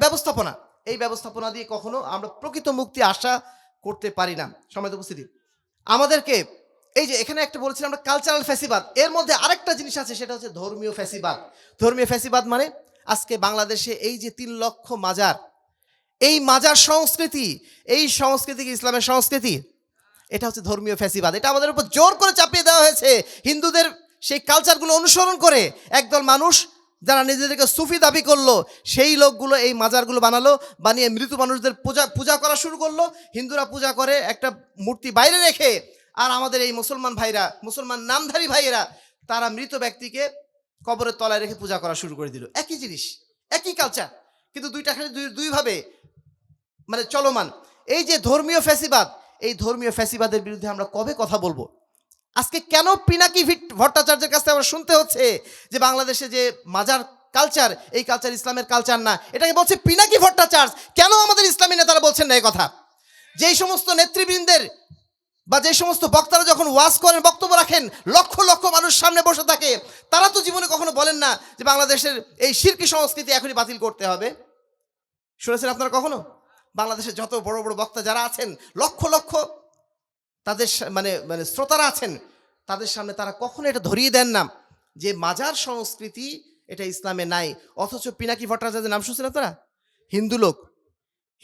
ব্যবস্থাপনা। এই ব্যবস্থাপনা দিয়ে কখনো আমরা প্রকৃত মুক্তি আশা করতে পারি না। সম্মানিত উপস্থিতি, আমাদেরকে এই যে এখানে একটা বলেছিলাম আমরা কালচারাল ফ্যাসিবাদ, এর মধ্যে আরেকটা জিনিস আছে, সেটা হচ্ছে ধর্মীয় ফ্যাসিবাদ। ধর্মীয় ফ্যাসিবাদ মানে আজকে বাংলাদেশে এই যে 3 লক্ষ মাজার, এই মাজার সংস্কৃতি, এই সংস্কৃতি কি ইসলামের সংস্কৃতি? এটা হচ্ছে ধর্মীয় ফ্যাসিবাদ। এটা আমাদের উপর জোর করে চাপিয়ে দেওয়া হয়েছে। হিন্দুদের সেই কালচারগুলো অনুসরণ করে একদল মানুষ যারা নিজেদেরকে সুফি দাবি করলো, সেই লোকগুলো এই মাজারগুলো বানালো, বানিয়ে মৃত মানুষদের পূজা করা শুরু করলো। হিন্দুরা পূজা করে একটা মূর্তি বাইরে রেখে, আর আমাদের এই মুসলমান ভাইরা, মুসলমান নামধারী ভাইয়েরা, তারা মৃত ব্যক্তিকে কবরের তলায় রেখে পূজা করা শুরু করে দিল। একই জিনিস, একই কালচার, কিন্তু দুইটা খালি দুইভাবে চলমান। এই যে ধর্মীয় ফ্যাসিবাদ, এই ধর্মীয় ফ্যাসিবাদের বিরুদ্ধে আমরা কবে কথা বলবো? আজকে কেন পিনাকি ভট্টাচার্যের কাছে আমরা শুনতে হচ্ছে যে বাংলাদেশে যে মাজার কালচার, এই কালচার ইসলামের কালচার না, এটাকে বলছে পিনাকি ভট্টাচার্য? কেন আমাদের ইসলামী নেতারা বলছেন না এই কথা? যেই সমস্ত নেতৃবৃন্দের বা যে সমস্ত বক্তারা যখন ওয়াজ করেন, বক্তব্য রাখেন, লক্ষ লক্ষ মানুষ সামনে বসে থাকে, তারা তো জীবনে কখনো বলেন না যে বাংলাদেশের এই শিরকি সংস্কৃতি এখনই বাতিল করতে হবে। শুনেছেন আপনারা কখনো? বাংলাদেশে যত বড় বড় বক্তা যারা আছেন, লক্ষ লক্ষ তাদের মানে মানে শ্রোতারা আছেন, তাদের সামনে তারা কখনো এটা ধরিয়ে দেন না যে মাজার সংস্কৃতি এটা ইসলামে নাই। অথচ পিনাকি ভট্টাচার্যের নাম শুনছেন আপনারা? হিন্দু লোক,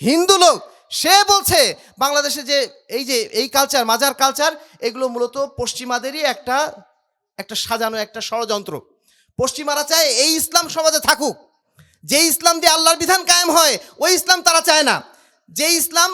হিন্দু লোক, সে বলছে বাংলাদেশে যে এই কালচার, মাজার কালচার, এগুলো মূলত পশ্চিমাদেরই একটা সাজানো একটা ষড়যন্ত্র। পশ্চিমারা চায় এই ইসলাম সমাজে থাকুক, যে ইসলাম দিয়ে আল্লাহর বিধান কায়েম হয় ওই ইসলাম তারা চায় না। যে ইসলাম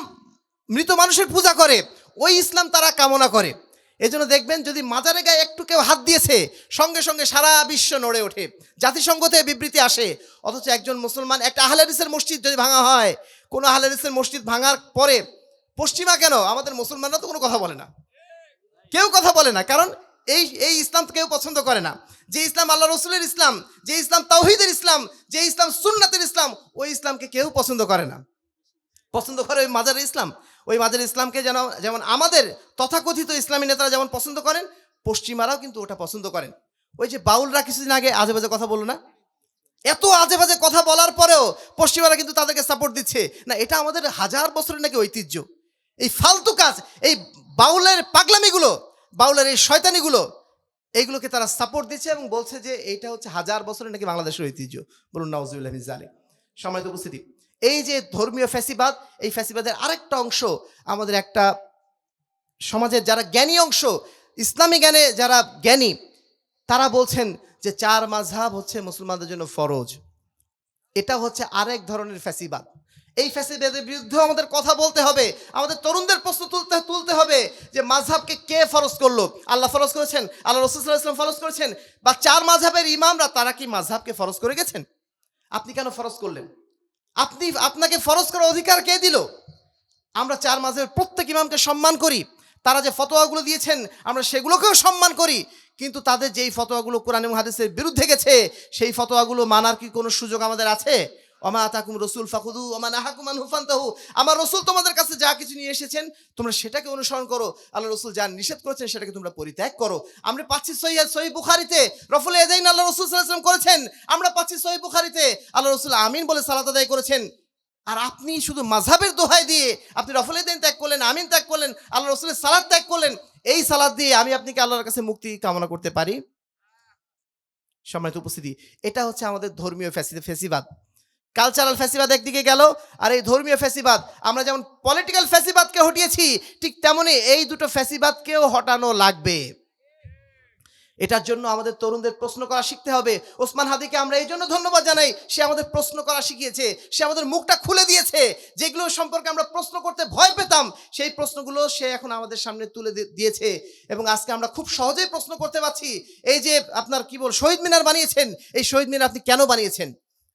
মৃত মানুষের পূজা করে ওই ইসলাম তারা কামনা করে। এজন্য দেখবেন যদি মাজারে গায়ে একটু কেউ হাত দিয়েছে, সঙ্গে সঙ্গে সারা বিশ্ব নড়ে ওঠে, জাতিসংঘ থেকে বিবৃতি আসে। অথচ একজন মুসলমান, একটা আহলে হাদিসের মসজিদ যদি ভাঙা হয়, কোনো আহলে হাদিসের মসজিদ ভাঙার পরে পশ্চিমা কেন, আমাদের মুসলমানরা তো কোনো কথা বলে না, কেউ কথা বলে না। কারণ এই ইসলাম কেউ পছন্দ করে না। যে ইসলাম আল্লাহ রসুলের ইসলাম, যে ইসলাম তাওহীদের ইসলাম, যে ইসলাম সুন্নাতের ইসলাম, ওই ইসলামকে কেউ পছন্দ করে না। পছন্দ করে ওই মাজারের ইসলাম। ওই মাজারের ইসলামকে যেমন আমাদের তথাকথিত ইসলামী নেতারা যেমন পছন্দ করেন, পশ্চিমারাও কিন্তু ওটা পছন্দ করেন। ওই যে বাউলরা কিছুদিন আগে আজে বাজে কথা বললো না, এত আজে বাজে কথা বলার পরেও পশ্চিমারা কিন্তু তাদেরকে সাপোর্ট দিচ্ছে না। এটা আমাদের হাজার বছরের নাকি ঐতিহ্য। এই ফালতু কাজ, এই বাউলের পাগলামিগুলো, বাউলের এই শয়তানিগুলো, এইগুলোকে তারা সাপোর্ট দিচ্ছে এবং বলছে যে এইটা হচ্ছে হাজার বছরের নাকি বাংলাদেশের ঐতিহ্য। বলুন নাউজুবিল্লাহ মিন যালিক। সম্মানিত উপস্থিতি, এই যে ধর্মীয় ফ্যাসিবাদ, এই ফ্যাসিবাদের আরেকটা অংশ আমাদের একটা সমাজের যারা জ্ঞানী অংশ, ইসলামী জ্ঞানে যারা জ্ঞানী, তারা বলছেন যে 4 মাযহাব হচ্ছে মুসলমানদের জন্য ফরজ। এটা হচ্ছে আরেক ধরনের ফ্যাসিবাদ। এই ফ্যাসিবাদের বিরুদ্ধে আমাদের কথা বলতে হবে। আমাদের তরুণদের প্রশ্ন তুলতে হবে যে মাযহাবকে কে ফরজ করলো? আল্লাহ ফরজ করেছেন, আল্লাহ রাসূল সাল্লাল্লাহু আলাইহি ওয়াসাল্লাম ফরজ করেছেন, বা 4 মাযহাবের ইমামরা তারা কি মাযহাবকে ফরজ করে গেছেন? আপনি কেন ফরজ করলেন? আপনাকে ফরজ করার অধিকার কে দিল? আমরা 4 মাযহাবের প্রত্যেক ইমামকে সম্মান করি, তারা যে ফতোয়াগুলো দিয়েছেন আমরা সেগুলোকেও সম্মান করি, কিন্তু তাদের যেই ফতোয়াগুলো কোরআন এবং হাদিসের বিরুদ্ধে গেছে সেই ফতোয়াগুলো মানার কি কোনো সুযোগ আমাদের আছে? ওমা আতাকুম রাসূল ফাখুযু ওমা নাহাকুম আনহু ফান্তাহু। আমার রাসূল তোমাদের কাছে যা কিছু নিয়ে এসেছেন তোমরা সেটাকে অনুসরণ করো, আল্লাহ রাসূল যা নিষেধ করেছেন সেটাকে তোমরা পরিত্যাগ করো। আমরা পাচ্ছি সহিহ বুখারীতে রফুল ইয়াদাইন আল্লাহ রাসূল সাল্লাল্লাহু আলাইহি ওয়াসাল্লাম করেছেন, আমরা পাচ্ছি সহিহ বুখারীতে আল্লাহ রাসূল আমিন বলে সালাত আদায় করেছেন। আর আপনি শুধু মাযহাবের দোহাই দিয়ে আপনি রফুল ইয়াদাইন ত্যাগ করলেন, আমিন ত্যাগ করলেন, আল্লাহ রাসূলের সালাত ত্যাগ করলেন। এই সালাত দিয়ে আমি আপনি কি আল্লাহর কাছে মুক্তি কামনা করতে পারি? সম্মানিত উপস্থিতি, এটা হচ্ছে আমাদের ধর্মীয় ফ্যাসিবাদ। কালচারাল ফ্যাসিবাদ একদিকে গেল, আর এই ধর্মীয় ফ্যাসিবাদ, আমরা যেমন পলিটিক্যাল ফ্যাসিবাদকে হটিয়েছি, ঠিক তেমনি এই দুটো ফ্যাসিবাদকেও হটানো লাগবে। এটার জন্য আমাদের তরুণদের প্রশ্ন করা শিখতে হবে। ওসমান হাদিকে আমরা এই জন্য ধন্যবাদ জানাই, সে আমাদের প্রশ্ন করা শিখিয়েছে, সে আমাদের মুখটা খুলে দিয়েছে। যেগুলো সম্পর্কে আমরা প্রশ্ন করতে ভয় পেতাম সেই প্রশ্নগুলো সে এখন আমাদের সামনে তুলে দিয়েছে, এবং আজকে আমরা খুব সহজেই প্রশ্ন করতে পারছি। এই যে আপনার শহীদ মিনার বানিয়েছেন, এই শহীদ মিনার আপনি কেন বানিয়েছেন?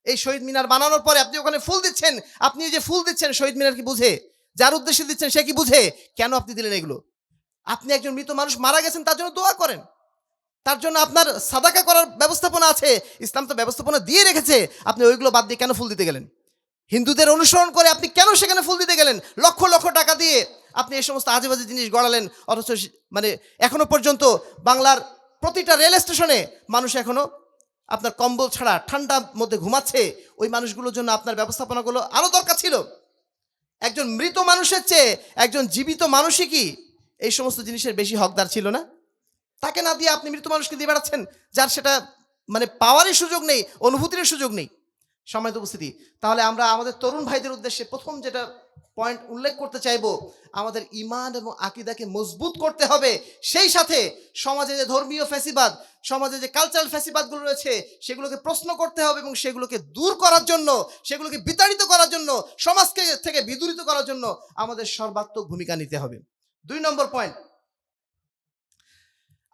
এই শহীদ মিনার বানানোর পরে আপনি ওখানে ফুল দিচ্ছেন, আপনি যে ফুল দিচ্ছেন শহীদ মিনার কি বুঝে? যার উদ্দেশ্যে দিচ্ছেন সে কি বুঝে? কেন আপনি দিলেন এগুলো? আপনি একজন মৃত মানুষ মারা গেছেন, তার জন্য দোয়া করেন, তার জন্য আপনার সাদাকা করার ব্যবস্থাপনা আছে, ইসলাম তো ব্যবস্থাপনা দিয়ে রেখেছে। আপনি ওইগুলো বাদ দিয়ে কেন ফুল দিতে গেলেন? হিন্দুদের অনুসরণ করে আপনি কেন সেখানে ফুল দিতে গেলেন? লক্ষ লক্ষ টাকা দিয়ে আপনি এই সমস্ত আজেবাজে জিনিস গড়ালেন। অথচ এখনো পর্যন্ত বাংলার প্রতিটা রেল স্টেশনে মানুষ এখনো আপনার কম্বল ছাড়া ঠান্ডার মধ্যে ঘুমাচ্ছে। ওই মানুষগুলোর জন্য আপনার ব্যবস্থাপনাগুলো আরও দরকার ছিল। একজন মৃত মানুষের চেয়ে একজন জীবিত মানুষই কি এই সমস্ত জিনিসের বেশি হকদার ছিল না? তাকে না দিয়ে আপনি মৃত মানুষকে দিয়ে বেড়াচ্ছেন, যার সেটা পাওয়ারই সুযোগ নেই, অনুভূতির সুযোগ নেই। সম্মানিত উপস্থিতি, তাহলে আমরা আমাদের তরুণ ভাইদের উদ্দেশ্যে প্রথম যেটা পয়েন্ট উল্লেখ করতে চাইবো, আমাদের ঈমান এবং আকীদাকে মজবুত করতে হবে। সেই সাথে সমাজে যে ধর্মীয় ফ্যাসিবাদ, সমাজে যে কালচারাল ফ্যাসিবাদগুলো রয়েছে সেগুলোকে প্রশ্ন করতে হবে, এবং সেগুলোকে দূর করার জন্য, সেগুলোকে বিতাড়িত করার জন্য, সমাজকে থেকে বিদূরিত করার জন্য আমাদের সর্বাত্মক ভূমিকা নিতে হবে। 2 নম্বর পয়েন্ট,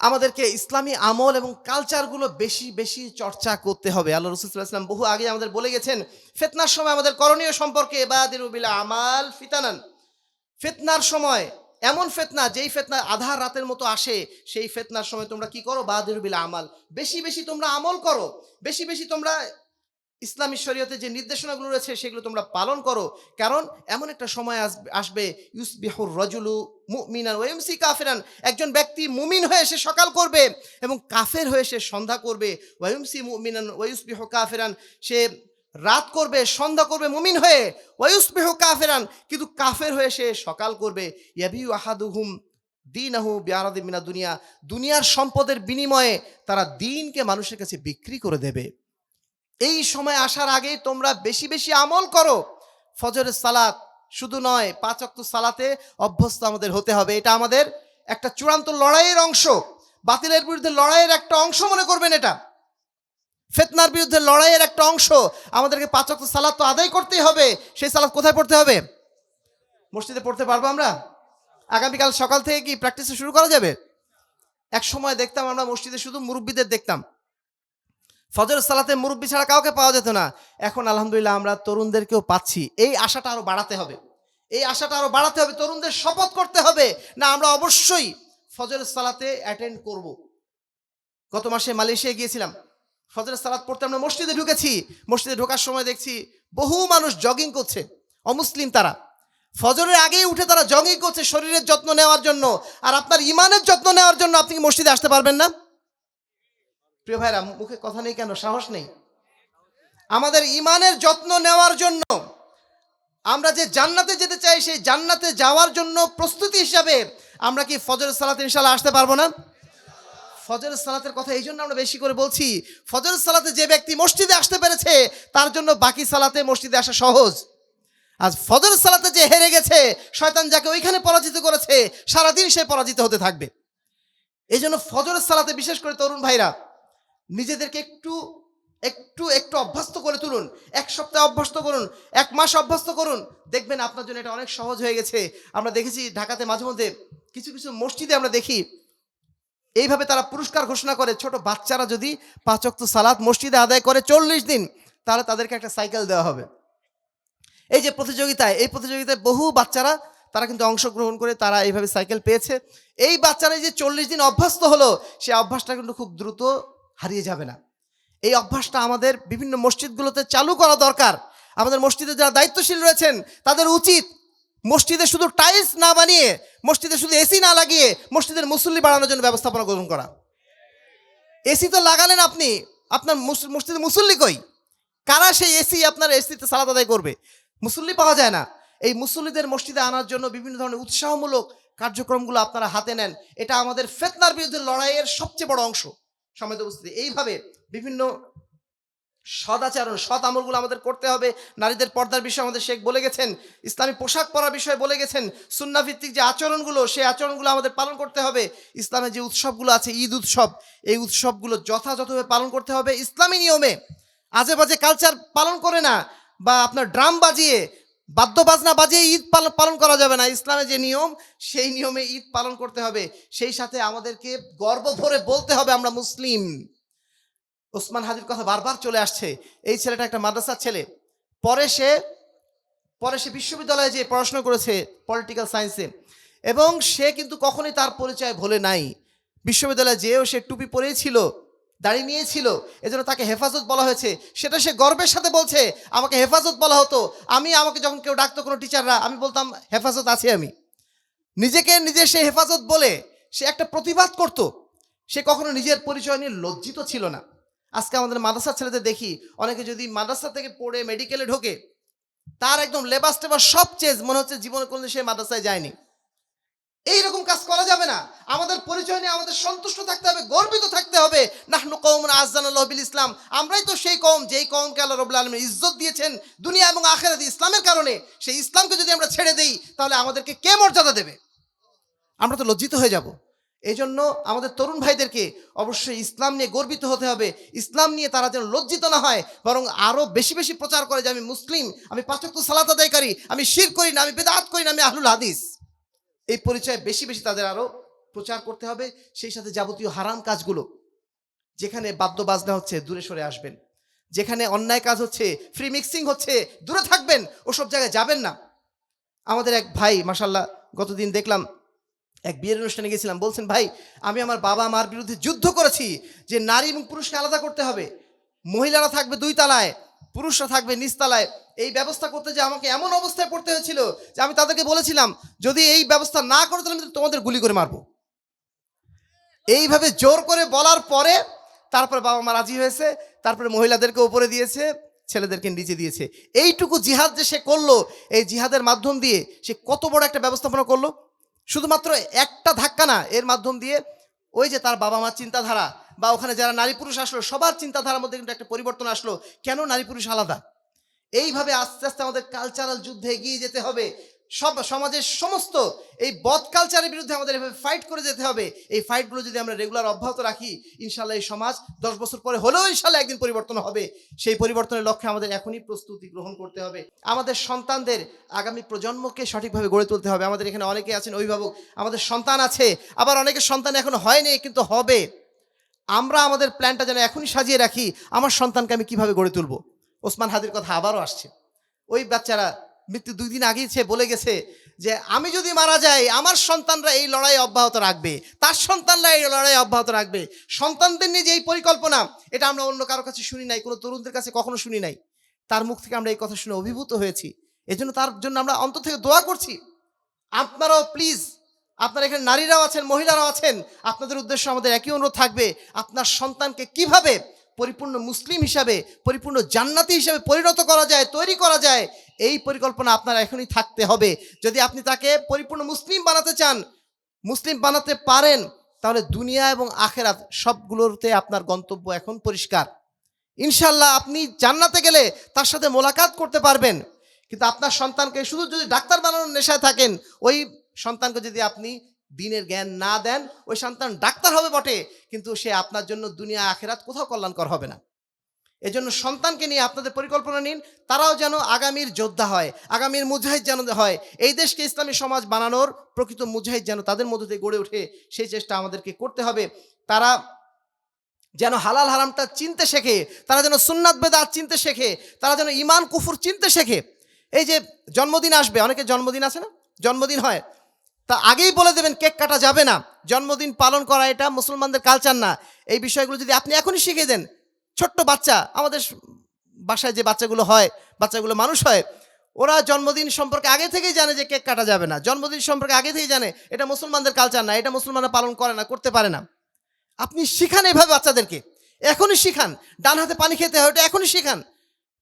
আমাদেরকে ইসলামী আমল এবং কালচারগুলো বেশি বেশি চর্চা করতে হবে। আল্লাহ রাসূল সাল্লাল্লাহু আলাইহি ওয়াসাল্লাম বহু আগে আমাদের বলে গেছেন ফিতনার সময় আমাদের করণীয় সম্পর্কে, বাদিরু বিল আমাল ফিতানান। ফিতনার সময় এমন ফিতনা, যেই ফিতনা আধার রাতের মতো আসে, সেই ফিতনার সময় তোমরা কি করো? বাদিরু বিল আমাল, বেশি বেশি তোমরা আমল করো, বেশি বেশি তোমরা ইসলামী শরীয়তে যে নির্দেশনাগুলো রয়েছে সেগুলো তোমরা পালন করো। কারণ এমন একটা সময় আসবে, ইউসবিহুর রাজুলু মুমিনান ওয়া ইউমসি কাফিরান, একজন ব্যক্তি মুমিন হয়ে সে সকাল করবে এবং কাফের হয়ে সে সন্ধ্যা করবে। ওয়া ইউমসি মুমিনান ওয়া ইউসবিহু কাফিরান, সে রাত করবে, সন্ধ্যা করবে মুমিন হয়ে, ওয়ায়ুসবিহু কাফিরান, কিন্তু কাফের হয়ে সে সকাল করবে। ইয়াবিউ আহাদুহুম দীনাহু বিআরাদিন মিনাদ দুনিয়া, দুনিয়ার সম্পদের বিনিময়ে তারা দ্বীনকে মানুষের কাছে বিক্রি করে দেবে। এই সময় আসার আগেই তোমরা বেশি বেশি আমল করো। ফজরের সালাত শুধু নয়, 5 ওয়াক্ত সালাতে অভ্যস্ত আমাদের হতে হবে। এটা আমাদের একটা চূড়ান্ত লড়াইয়ের অংশ, বাতিলের বিরুদ্ধে লড়াইয়ের একটা অংশ মনে করবেন। এটা ফিতনার বিরুদ্ধে লড়াইয়ের একটা অংশ। আমাদেরকে 5 ওয়াক্ত সালাত তো আদায় করতেই হবে। সেই সালাত কোথায় পড়তে হবে? মসজিদে পড়তে পারবো আমরা? আগামীকাল সকাল থেকে কি প্র্যাকটিসে শুরু করা যাবে? এক সময় দেখতাম আমরা মসজিদে শুধু মুরব্বীদের দেখতাম, ফজরের সালাতে মুরব্বী ছাড়া কাউকে পাওয়া যেত না। এখন আলহামদুলিল্লাহ আমরা তরুণদেরকেও পাচ্ছি। এই আশাটা আরো বাড়াতে হবে, এই আশাটা আরো বাড়াতে হবে। তরুণদের শপথ করতে হবে, না আমরা অবশ্যই ফজরের সালাতে অ্যাটেন্ড করব। গত মাসে মালয়েশিয়া গিয়েছিলাম, ফজরের সালাত পড়তে আমরা মসজিদে ঢুকেছি। মসজিদে ঢোকার সময় দেখছি বহু মানুষ জগিং করছে, অমুসলিম তারা। ফজরের আগেই উঠে তারা জগিং করছে শরীরের যত্ন নেওয়ার জন্য। আর আপনার ইমানের যত্ন নেওয়ার জন্য আপনি কি মসজিদে আসতে পারবেন না? প্রিয় ভাইরা, মুখে কথা নেই কেন? সাহস নেই? আমাদের ইমানের যত্ন নেওয়ার জন্য, আমরা যে জান্নাতে যেতে চাই সেই জান্নাতে যাওয়ার জন্য প্রস্তুতি হিসাবে আমরা কি ফজরের সালাতে ইনশাআল্লাহ আসতে পারবো না? ফজরের সালাতের কথা এই জন্য আমরা বেশি করে বলছি, ফজরের সালাতে যে ব্যক্তি মসজিদে আসতে পেরেছে তার জন্য বাকি সালাতে মসজিদে আসা সহজ। আজ ফজরের সালাতে যে হেরে গেছে, শয়তান যাকে ওইখানে পরাজিত করেছে, সারাদিন সে পরাজিত হতে থাকবে। এই জন্য ফজরের সালাতে বিশেষ করে তরুণ ভাইরা নিজেদেরকে একটু একটু একটু অভ্যস্ত করে তুলুন। 1 সপ্তাহ অভ্যস্ত করুন, 1 মাস অভ্যস্ত করুন, দেখবেন আপনার জন্য এটা অনেক সহজ হয়ে গেছে। আমরা দেখেছি ঢাকাতে মাঝে মধ্যে কিছু কিছু মসজিদে আমরা দেখি এইভাবে তারা পুরস্কার ঘোষণা করে, ছোট বাচ্চারা যদি 5 ওয়াক্ত সালাত মসজিদে আদায় করে 40 দিন, তাহলে তাদেরকে একটা সাইকেল দেওয়া হবে। এই যে প্রতিযোগিতায়, এই প্রতিযোগিতায় বহু বাচ্চারা তারা কিন্তু অংশগ্রহণ করে তারা এইভাবে সাইকেল পেয়েছে। এই বাচ্চারা যে 40 দিন অভ্যস্ত হলো, সেই অভ্যাসটা কিন্তু খুব দ্রুত হারিয়ে যাবে না। এই অভ্যাসটা আমাদের বিভিন্ন মসজিদগুলোতে চালু করা দরকার। আমাদের মসজিদে যারা দায়িত্বশীল রয়েছেন তাদের উচিত মসজিদে শুধু টাইলস না বানিয়ে, মসজিদে শুধু এসি না লাগিয়ে মসজিদের মুসল্লি বাড়ানোর জন্য ব্যবস্থাপনা গ্রহণ করা। এসি তো লাগালেন আপনি, আপনার মসজিদে মুসল্লি কই? কারা সেই এসি আপনার এসিতে সালাত আদায় করবে? মুসল্লি পাওয়া যায় না। এই মুসল্লিদের মসজিদে আনার জন্য বিভিন্ন ধরনের উৎসাহমূলক কার্যক্রমগুলো আপনারা হাতে নেন। এটা আমাদের ফিতনার বিরুদ্ধে লড়াইয়ের সবচেয়ে বড় অংশ। সম্মানিত উপস্থিতি, এইভাবে বিভিন্ন সদাচরণ, সৎ আমলগুলো আমাদের করতে হবে। নারীদের পর্দার বিষয়ে আমাদের শেখ বলে গেছেন, ইসলামী পোশাক পরার বিষয়ে বলে গেছেন, সুন্নাহ ভিত্তিক যে আচরণগুলো, সেই আচরণগুলো আমাদের পালন করতে হবে। ইসলামের যে উৎসবগুলো আছে, ঈদ উৎসব, এই উৎসবগুলো যথাযথভাবে পালন করতে হবে ইসলামী নিয়মে। আজে বাজে কালচার পালন করে না, বা আপনার ড্রাম বাজিয়ে, বাদ্য বাজনা বাজিয়ে ঈদ পালন করা যাবে না। ইসলামে যে নিয়ম, সেই নিয়মে ঈদ পালন করতে হবে। সেই সাথে আমাদেরকে গর্ব ভরে বলতে হবে আমরা মুসলিম। ওসমান হাদির কথা বারবার চলে আসছে। এই ছেলেটা একটা মাদ্রাসার ছেলে, পরে সে বিশ্ববিদ্যালয়ে যে পড়াশোনা করেছে পলিটিক্যাল সায়েন্সে, এবং সে কিন্তু কখনোই তার পরিচয় ভোলে নাই। বিশ্ববিদ্যালয়ে যেও সে টুপি পরেছিল, দাড়ি নিয়েছিল, এজন্য তাকে হেফাজত বলা হয়েছে। সেটা সে গর্বের সাথে বলছে, আমাকে হেফাজত বলা হতো। আমাকে যখন কেউ ডাকতো, কোনো টিচাররা, আমি বলতাম হেফাজত আছি আমি। নিজে সে হেফাজত বলে সে একটা প্রতিবাদ করত। সে কখনো নিজের পরিচয় নিয়ে লজ্জিত ছিল না। আজকে আমাদের মাদ্রাসার ছেলেদের দেখি, অনেকে যদি মাদ্রাসা থেকে পড়ে মেডিকেলে ঢোকে, তার একদম লেবাস টেবাস সব চেঞ্জ, মনে হচ্ছে জীবনে কোনোদিন সে মাদ্রাসায় যায়নি। এইরকম কাজ করা যাবে না। আমাদের পরিচয় নিয়ে আমাদের সন্তুষ্ট থাকতে হবে, গর্বিত থাকতে হবে। নাহনু কওমুন আ'আজ্জানাল্লাহু বিল ইসলাম, আমরাই তো সেই কওম, যেই কওমকে আল্লাহ রাব্বুল আলামিন ইজ্জত দিয়েছেন দুনিয়া এবং আখিরাতে ইসলামের কারণে। সেই ইসলামকে যদি আমরা ছেড়ে দেই, তাহলে আমাদেরকে কে মর্যাদা দেবে? আমরা তো লজ্জিত হয়ে যাব। এই জন্য আমাদের তরুণ ভাইদেরকে অবশ্যই ইসলাম নিয়ে গর্বিত হতে হবে। ইসলাম নিয়ে তারা যেন লজ্জিত না হয়, বরং আরও বেশি বেশি প্রচার করে যে আমি মুসলিম, আমি 5 ওয়াক্ত সালাত আদায়কারী, আমি শিরক করি না, আমি বিদআত করি না, আমি আহলুল হাদিস। এই পরিচয় বেশি বেশি তাদের আরও প্রচার করতে হবে। সেই সাথে যাবতীয় হারাম কাজগুলো, যেখানে বাদ্য বাজনা হচ্ছে দূরে সরে আসবেন, যেখানে অন্যায় কাজ হচ্ছে, ফ্রি মিক্সিং হচ্ছে, দূরে থাকবেন, ওসব জায়গায় যাবেন না। আমাদের এক ভাই, মাশাআল্লাহ, গতদিন দেখলাম এক বিয়ের অনুষ্ঠানে গেছিলাম, বলছেন, ভাই আমি আমার বাবা মার বিরুদ্ধে যুদ্ধ করেছি যে নারী এবং পুরুষকে আলাদা করতে হবে, মহিলারা থাকবে 2 তলায়, পুরুষরা থাকবে নিচতলায়। এই ব্যবস্থা করতে যে আমাকে এমন অবস্থায় পড়তে হয়েছিল যে আমি তাদেরকে বলেছিলাম, যদি এই ব্যবস্থা না করো তাহলে আমি তোমাদের গুলি করে মারবো। এইভাবে জোর করে বলার পরে তারপরে বাবা মা রাজি হয়েছে, তারপরে মহিলাদেরকে উপরে দিয়েছে, ছেলেদেরকে নিচে দিয়েছে। এইটুকু জিহাদ যে সে করলো, এই জিহাদের মাধ্যম দিয়ে সে কত বড় একটা ব্যবস্থাপনা করলো। শুধুমাত্র একটা ধাক্কা না, এর মাধ্যম দিয়ে ওই যে তার বাবা মার চিন্তাধারা বা ওখানে যারা নারী পুরুষ আসলো সবার চিন্তাধারার মধ্যে কিন্তু একটা পরিবর্তন আসলো। কেন নারী পুরুষ আলাদা? এইভাবে আস্তে আস্তে আমাদের কালচারাল যুদ্ধে এগিয়ে যেতে হবে। সব সমাজের সমস্ত এই বদ কালচারের বিরুদ্ধে আমাদের এভাবে ফাইট করে যেতে হবে। এই ফাইটগুলো যদি আমরা রেগুলার অব্যাহত রাখি, ইনশাল্লাহ এই সমাজ 10 বছর পরে হলেও ইনশাল্লাহ একদিন পরিবর্তন হবে। সেই পরিবর্তনের লক্ষ্যে আমাদের এখনই প্রস্তুতি গ্রহণ করতে হবে। আমাদের সন্তানদের, আগামী প্রজন্মকে সঠিকভাবে গড়ে তুলতে হবে। আমাদের এখানে অনেকে আছেন অভিভাবক, আমাদের সন্তান আছে, আবার অনেকের সন্তান এখন হয়নি কিন্তু হবে। আমরা আমাদের প্ল্যানটা যেন এখনই সাজিয়ে রাখি, আমার সন্তানকে আমি কিভাবে গড়ে তুলব। ওসমান হাদির কথা আবারও আসছে। ওই বাচ্চারা মৃত্যু 2 দিন আগেই সে বলে গেছে যে আমি যদি মারা যাই আমার সন্তানরা এই লড়াই অব্যাহত রাখবে, তার সন্তানরা এই লড়াই অব্যাহত রাখবে। সন্তানদের নিয়ে যে এই পরিকল্পনা, এটা আমরা অন্য কারো কাছে শুনি নাই, কোনো তরুণদের কাছে কখনো শুনি নাই। তার মুখ থেকে আমরা এই কথা শুনে অভিভূত হয়েছি। এজন্য তার জন্য আমরা অন্তর থেকে দোয়া করছি। আপনারাও প্লিজ, আপনারা এখানে নারীরাও আছেন, মহিলারাও আছেন, আপনাদের উদ্দেশ্য আমাদের একই অনুরোধ থাকবে, আপনার সন্তানকে কিভাবে পরিপূর্ণ মুসলিম হিসাবে, পরিপূর্ণ জান্নাতি হিসাবে পরিণত করা যায়, তৈরি করা যায়, এই পরিকল্পনা আপনারা এখনই থাকতে হবে। যদি আপনি তাকে পরিপূর্ণ মুসলিম বানাতে চান, মুসলিম বানাতে পারেন, তাহলে দুনিয়া এবং আখেরাত সবগুলোতে আপনার গন্তব্য এখন পরিষ্কার। ইনশাল্লাহ আপনি জান্নাতে গেলে তার সাথে মোলাকাত করতে পারবেন। কিন্তু আপনার সন্তানকে শুধু যদি ডাক্তার বানানোর নেশায় থাকেন, ওই সন্তানকে যদি আপনি দিনের জ্ঞান না দেন, ওই সন্তান ডাক্তার হবে বটে, কিন্তু সে আপনার জন্য দুনিয়া আখেরাত কোথাও কল্যাণকর হবে না। এজন্য সন্তানকে নিয়ে আপনাদের পরিকল্পনা নিন, তারাও যেন আগামীর যোদ্ধা হয়, আগামীর মুজাহিদ যেন হয়। এই দেশকে ইসলামী সমাজ বানানোর প্রকৃত মুজাহিদ যেন তাদের মধ্য দিয়ে গড়ে ওঠে, সেই চেষ্টা আমাদেরকে করতে হবে। তারা যেন হালাল হারামটা চিনতে শেখে, তারা যেন সুন্নাত বেদাত চিনতে শেখে, তারা যেন ঈমান কুফর চিনতে শেখে। এই যে জন্মদিন আসবে, অনেকের জন্মদিন আছে না, জন্মদিন হয়, তা আগেই বলে দেবেন কেক কাটা যাবে না, জন্মদিন পালন করা এটা মুসলমানদের কালচার না। এই বিষয়গুলো যদি আপনি এখনই শিখিয়ে দেন, ছোট্ট বাচ্চা, আমাদের বাসায় যে বাচ্চাগুলো হয়, বাচ্চাগুলো মানুষ হয়, ওরা জন্মদিন সম্পর্কে আগে থেকেই জানে যে কেক কাটা যাবে না, জন্মদিন সম্পর্কে আগে থেকেই জানে এটা মুসলমানদের কালচার না, এটা মুসলমানরা পালন করে না, করতে পারে না। আপনি শিখান এভাবে বাচ্চাদেরকে, এখনই শিখান। ডান হাতে পানি খেতে হয় ওটা এখনই শিখান,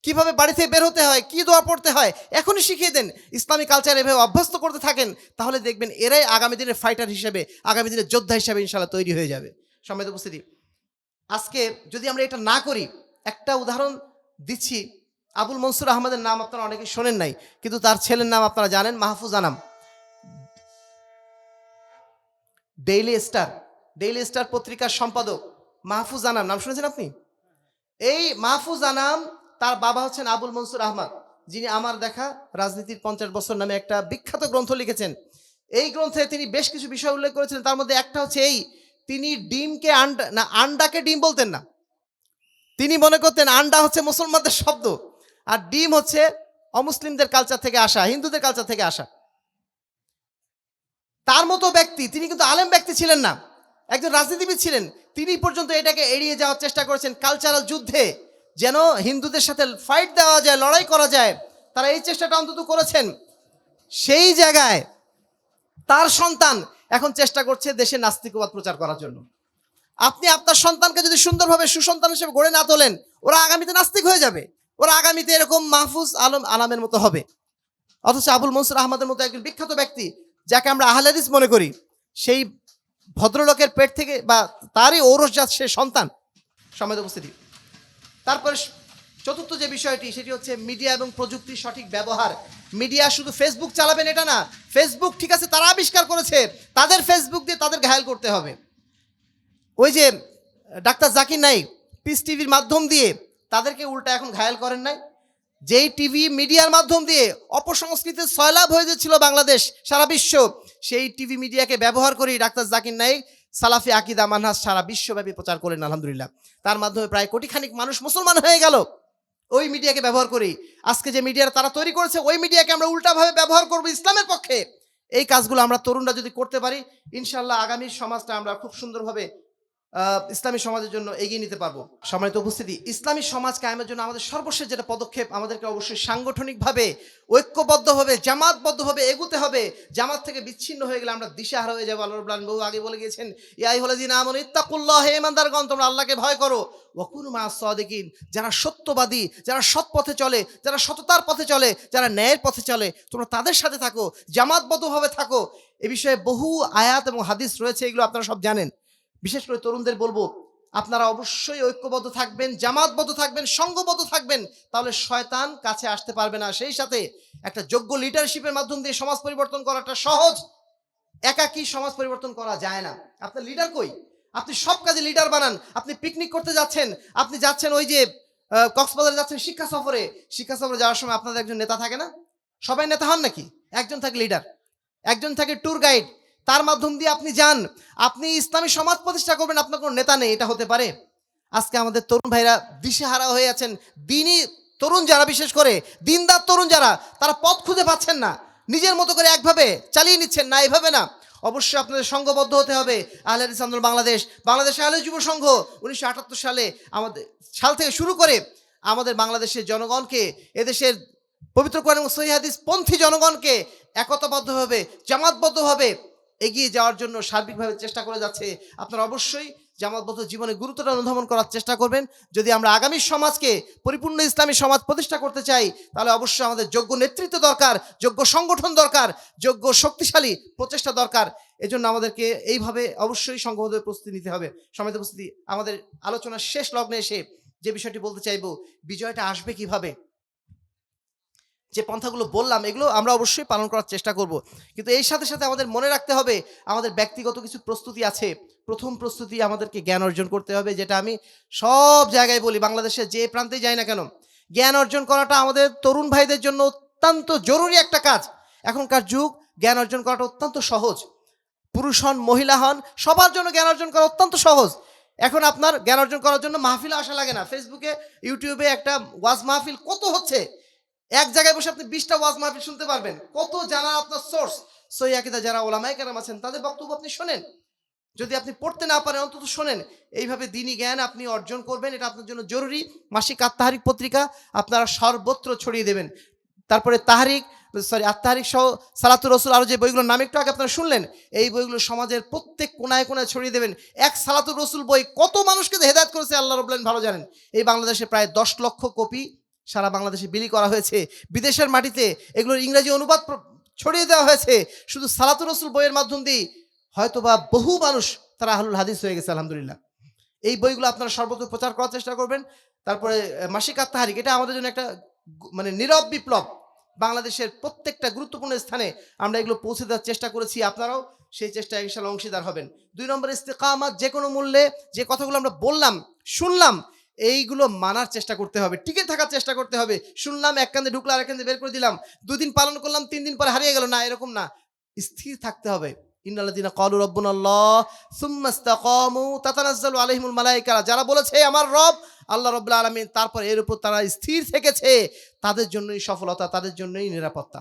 কিভাবে বাড়ি থেকে বের হতে হয়, কি দোয়া পড়তে হয়, এখনই শিখিয়ে দেন। ইসলামী কালচার এভাবে অভ্যস্ত করতে থাকেন, তাহলে দেখবেন এরাই আগামী দিনের ফাইটার হিসেবে, আগামী দিনের যোদ্ধা হিসেবে ইনশাআল্লাহ তৈরি হয়ে যাবে। সম্মানিত উপস্থিতি, আজকে যদি আমরা এটা না করি, একটা উদাহরণ দিচ্ছি। আবুল মনসুর আহমদের নাম আপনারা অনেকে শোনেন নাই, কিন্তু তার ছেলের নাম আপনারা জানেন, মাহফুজ আনাম। ডেইলি স্টার পত্রিকার সম্পাদক মাহফুজ আনাম, নাম শুনেছেন আপনি? এই মাহফুজ আনাম, তার বাবা হচ্ছেন আবুল মনসুর আহমদ, যিনি আমার দেখা রাজনীতির 50 বছর নামে একটা বিখ্যাত গ্রন্থ লিখেছেন। এই গ্রন্থে তিনি বেশ কিছু বিষয় উল্লেখ করেছিলেন, তার মধ্যে একটা হচ্ছে এই, তিনি ডিমকে আন্ডা না, আন্ডাকে ডিম বলতেন না। তিনি মনে করতেন আন্ডা হচ্ছে মুসলমানদের শব্দ, আর ডিম হচ্ছে অমুসলিমদের কালচার থেকে আসা, হিন্দুদের কালচার থেকে আসা। তার মতো ব্যক্তি, তিনি কিন্তু আলেম ব্যক্তি ছিলেন না, একজন রাজনীতিবিদ ছিলেন। তিনি পর্যন্ত এটাকে এড়িয়ে যাওয়ার চেষ্টা করেছেন। কালচারাল যুদ্ধে যেন হিন্দুদের সাথে ফাইট দেওয়া যায়, লড়াই করা যায়, তারা এই চেষ্টাটা অন্তত করেছেন। সেই জায়গায় তার সন্তান এখন চেষ্টা করছে দেশে নাস্তিকবাদ প্রচার করার জন্য। আপনি আপনার সন্তানকে যদি সুন্দরভাবে সুসন্তান হিসেবে গড়ে না তোলেন, ওরা আগামীতে নাস্তিক হয়ে যাবে, ওরা আগামীতে এরকম মাহফুজ আনামের মতো হবে। অথচ আবুল মনসুর আহমদের মতো একজন বিখ্যাত ব্যক্তি, যাকে আমরা আহলে হাদিস মনে করি, সেই ভদ্রলোকের পেট থেকে বা তারই ঔরসজাত সে সন্তান। সম্মানিত উপস্থিতি, তারপরে চতুর্থ যে বিষয়টি, সেটি হচ্ছে মিডিয়া এবং প্রযুক্তির সঠিক ব্যবহার। মিডিয়া শুধু ফেসবুক চালাবেন এটা না, ফেসবুক ঠিক আছে তারা আবিষ্কার করেছে, তাদের ফেসবুক দিয়ে তাদের ঘায়েল করতে হবে। ওই যে ডাক্তার জাকির নাইক পিস টিভির মাধ্যম দিয়ে তাদেরকে উল্টা এখন ঘায়েল করেন নাই? যেই টিভি মিডিয়ার মাধ্যম দিয়ে অপসংস্কৃতির সয়লাভ হয়ে যাচ্ছিল বাংলাদেশ, সারা বিশ্ব, সেই টিভি মিডিয়াকে ব্যবহার করি ডাক্তার জাকির নাইক সালাফি আকিদা মানহাজ সারা বিশ্বব্যাপী প্রচার করেন আলহামদুলিল্লাহ। তার মাধ্যমে প্রায় কোটিখানিক মানুষ মুসলমান হয়ে গেল ওই মিডিয়াকে ব্যবহার করি। আজকে যে মিডিয়ার তারা তৈরি করেছে, ওই মিডিয়াকে আমরা উল্টাভাবে ব্যবহার করব ইসলামের পক্ষে। এই কাজগুলো আমরা তরুণরা যদি করতে পারি, ইনশাল্লাহ আগামী সমাজটা আমরা খুব সুন্দরভাবে ইসলামী সমাজের জন্য এগিয়ে নিতে পারবো। সম্মানিত উপস্থিতি, ইসলামী সমাজ কায়েমের জন্য আমাদের সর্বশেষ যেটা পদক্ষেপ, আমাদেরকে অবশ্যই সাংগঠনিকভাবে, ঐক্যবদ্ধভাবে, জামাতবদ্ধভাবে এগুতে হবে। জামাত থেকে বিচ্ছিন্ন হয়ে গেলে আমরা দিশাহারা হয়ে যাবো। আল্লাহ রাব্বুল আলামিন বহু আগে বলে গিয়েছেন, ইয়া আইয়ুহাল্লাযীনা আমানু ইত্তাকুল্লাহ, হে ঈমানদারগণ তোমরা আল্লাহকে ভয় করো, ওয়া কুনু মা'আস সাদিকিন, যারা সত্যবাদী, যারা সৎ পথে চলে, যারা সততার পথে চলে, যারা ন্যায়ের পথে চলে, তোমরা তাদের সাথে থাকো, জামাতবদ্ধভাবে থাকো। এ বিষয়ে বহু আয়াত এবং হাদিস রয়েছে, এগুলো আপনারা সব জানেন। বিশেষ করে তরুণদের বলবো, আপনারা অবশ্যই ঐক্যবদ্ধ থাকবেন, জামাতবদ্ধ থাকবেন, সংঘবদ্ধ থাকবেন, তাহলে শয়তান কাছে আসতে পারবে না। সেই সাথে একটা যোগ্য লিডারশিপের মাধ্যম দিয়ে সমাজ পরিবর্তন করাটা সহজ। একাকী সমাজ পরিবর্তন করা যায় না। আপনার লিডার কই? আপনি সব কাজে লিডার বানান। আপনি পিকনিক করতে যাচ্ছেন, আপনি যাচ্ছেন ওই যে কক্সবাজারে যাচ্ছেন শিক্ষা সফরে, শিক্ষা সফরে যাওয়ার সময় আপনাদের একজন নেতা থাকে না? সবাই নেতা হন নাকি? একজন থাকে লিডার, একজন থাকে ট্যুর গাইড, তার মাধ্যম দিয়ে আপনি যান। আপনি ইসলামী সমাজ প্রতিষ্ঠা করবেন, আপনার কোনো নেতা নেই, এটা হতে পারে? আজকে আমাদের তরুণ ভাইরা দিশেহারা হয়ে আছেন। দিনই তরুণ যারা, বিশেষ করে দিনদার তরুণ যারা, তারা পথ খুঁজে পাচ্ছেন না, নিজের মতো করে একভাবে চালিয়ে নিচ্ছেন। না, এভাবে না, অবশ্যই আপনাদের সংঘবদ্ধ হতে হবে। আহলে হাদিস আন্দোলন বাংলাদেশ, বাংলাদেশ আহলে যুব সংঘ 1978 সালে আমাদের সাল থেকে শুরু করে আমাদের বাংলাদেশের জনগণকে, এদেশের পবিত্র কোরআন এবং সহিহ হাদিস পন্থী জনগণকে একতাবদ্ধভাবে, জামাতবদ্ধভাবে এগিয়ে যাওয়ার জন্য সার্বিকভাবে চেষ্টা করে যাচ্ছে। আপনারা অবশ্যই জামাতবদ্ধ জীবনে গুরুত্বটা অনুধাবন করার চেষ্টা করবেন। যদি আমরা আগামী সমাজকে পরিপূর্ণ ইসলামী সমাজ প্রতিষ্ঠা করতে চাই, তাহলে অবশ্যই আমাদের যোগ্য নেতৃত্ব দরকার, যোগ্য সংগঠন দরকার, যোগ্য শক্তিশালী প্রচেষ্টা দরকার। এজন্য আমাদেরকে এইভাবে অবশ্যই সংঘবদ্ধ প্রস্তুতি নিতে হবে। সম্মানিত উপস্থিতি, আমাদের আলোচনার শেষ লগ্নে এসে যে বিষয়টি বলতে চাইব, বিজয়টা আসবে কিভাবে? যে পন্থাগুলো বললাম, এগুলো আমরা অবশ্যই পালন করার চেষ্টা করব, কিন্তু এই সাথে সাথে আমাদের মনে রাখতে হবে আমাদের ব্যক্তিগত কিছু প্রস্তুতি আছে। প্রথম প্রস্তুতি, আমাদেরকে জ্ঞান অর্জন করতে হবে, যেটা আমি সব জায়গায় বলি, বাংলাদেশের যে প্রান্তেই যাই না কেন, জ্ঞান অর্জন করাটা আমাদের তরুণ ভাইদের জন্য অত্যন্ত জরুরি একটা কাজ। এখনকার যুগ, জ্ঞান অর্জন করাটা অত্যন্ত সহজ। পুরুষ হন, মহিলা হন, সবার জন্য জ্ঞান অর্জন করা অত্যন্ত সহজ। এখন আপনার জ্ঞান অর্জন করার জন্য মাহফিলে আসা লাগে না। ফেসবুকে, ইউটিউবে একটা ওয়াজ মাহফিল কত হচ্ছে, এক জায়গায় বসে আপনি 20টা ওয়াজ মাহফিল শুনতে পারবেন। কত জানার আপনার সোর্স, সহিহ আকীদা যারা ওলামায়ে কেরাম আছেন তাদের বক্তব্য আপনি শোনেন। যদি আপনি পড়তে না পারেন, অন্তত শোনেন। এইভাবে দ্বীনি জ্ঞান আপনি অর্জন করবেন, এটা আপনার জন্য জরুরি। মাসিক আত্মাহারিক পত্রিকা আপনারা সর্বত্র ছড়িয়ে দেবেন। তারপরে আত্মাহারিক সহ সালাতুর রসুল, আরও যে বইগুলোর নাম একটু আগে আপনারা শুনলেন, এই বইগুলো সমাজের প্রত্যেক কোনায় কোনায় ছড়িয়ে দেবেন। এক সালাতুর রসুল বই কত মানুষকে হেদায়েত করেছে আল্লাহ রাব্বুল আলামিন ভালো জানেন। এই বাংলাদেশে প্রায় 10 লক্ষ কপি সারা বাংলাদেশে বিলি করা হয়েছে। বিদেশের মাটিতে এগুলোর ইংরেজি অনুবাদ ছড়িয়ে দেওয়া হয়েছে। শুধু সালাতুর রসুল বইয়ের মাধ্যম দিয়ে হয়তোবা বহু মানুষ তারা আহলুল হাদিস হয়ে গেছে, আলহামদুলিল্লাহ। এই বইগুলো আপনারা সর্বত্র প্রচার করার চেষ্টা করবেন। তারপরে মাসিক আত্মাহারিক, এটা আমাদের জন্য একটা মানে নীরব বিপ্লব। বাংলাদেশের প্রত্যেকটা গুরুত্বপূর্ণ স্থানে আমরা এগুলো পৌঁছে দেওয়ার চেষ্টা করেছি, আপনারাও সেই চেষ্টায় ইনশাআল্লাহ অংশীদার হবেন। 2 নম্বর, ইস্তেকামাত, যে কোনো মূল্যে যে কথাগুলো আমরা বললাম, শুনলাম, এইগুলো মানার চেষ্টা করতে হবে, টিকে থাকার চেষ্টা করতে হবে। শুনলাম, এক কান্দে ঢুকলো, আরেক কান্দে বের করে দিলাম, 2 দিন পালন করলাম, 3 দিন পরে হারিয়ে গেল, না, এরকম না। স্থির থাকতে হবে। ইন্নাল্লাযীনা ক্বালু রাব্বুনাল্লাহ সুম্মা ইসতাকামু তাতানাজ্জালু আলাইহিমুল মালায়েকা, যারা বলেছে আমার রব আল্লাহ রাব্বুল আলামিন, তারপর এর উপর তারা স্থির থেকেছে, তাদের জন্যই সফলতা, তাদের জন্যই নিরাপত্তা।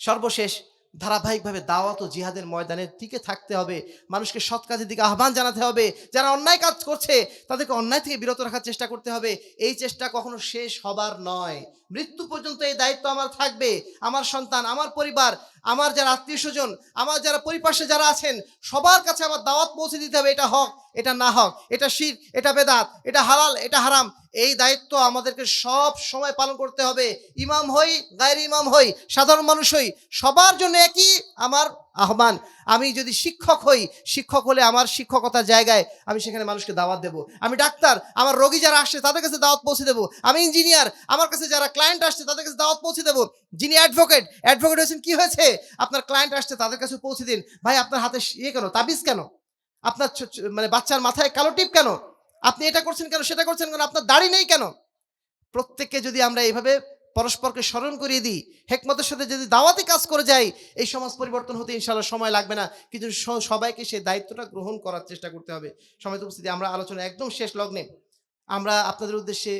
সর্বশেষ, ধারাবাহিকভাবে দাওয়াত ও জিহাদের ময়দানে টিকে থাকতে হবে। মানুষকে সৎ কাজের দিকে আহ্বান জানাতে হবে। যারা অন্যায় কাজ করছে তাদেরকে অন্যায় থেকে বিরত রাখার চেষ্টা করতে হবে। এই চেষ্টা কখনো শেষ হবার নয়, মৃত্যু পর্যন্ত এই দায়িত্ব আমার থাকবে। আমার সন্তান, আমার পরিবার, আমার যারা আত্মীয় স্বজন, আমার যারা পরিপার্শ্বে যারা আছেন, সবার কাছে আমার দাওয়াত পৌঁছে দিতে হবে। এটা হক, এটা না হক, এটা শিরক, এটা বেদাত, এটা হালাল, এটা হারাম। এই দায়িত্ব আমাদেরকে সব সময় পালন করতে হবে। ইমাম হই, গায়রে ইমাম হই, সাধারণ মানুষ হই, সবার জন্য একই আমার আহ্বান। আমি যদি শিক্ষক হই, শিক্ষক হলে আমার শিক্ষকতার জায়গায় আমি সেখানে মানুষকে দাওয়াত দেব। আমি ডাক্তার, আমার রোগী যারা আসছে তাদের কাছে দাওয়াত পৌঁছে দেবো। আমি ইঞ্জিনিয়ার, আমার কাছে যারা ক্লায়েন্ট আসছে তাদের কাছে দাওয়াত পৌঁছে দেবো। যিনি অ্যাডভোকেট হয়েছেন, কি হয়েছে, আপনার ক্লায়েন্ট আসছে তাদের কাছে পৌঁছে দিন। ভাই, আপনার হাতে কেন, তাবিজ কেন, আপনার মানে বাচ্চার মাথায় কালো টিপ কেন, আপনি এটা করছেন কেন, সেটা করছেন কেন, আপনার দাড়ি নেই কেন? প্রত্যেককে যদি আমরা এইভাবে পরস্পরকে স্মরণ করিয়ে দিই, হেকমতের সাথে যদি দাওয়াতি কাজ করে যাই, এই সমাজ পরিবর্তন হতে ইনশাআল্লাহ সময় লাগবে না, কিন্তু সবাইকে সেই দায়িত্বটা গ্রহণ করার চেষ্টা করতে হবে। সময় উপস্থিতি, আমরা আলোচনা একদম শেষ লগ্নে। আমরা আপনাদের উদ্দেশ্যে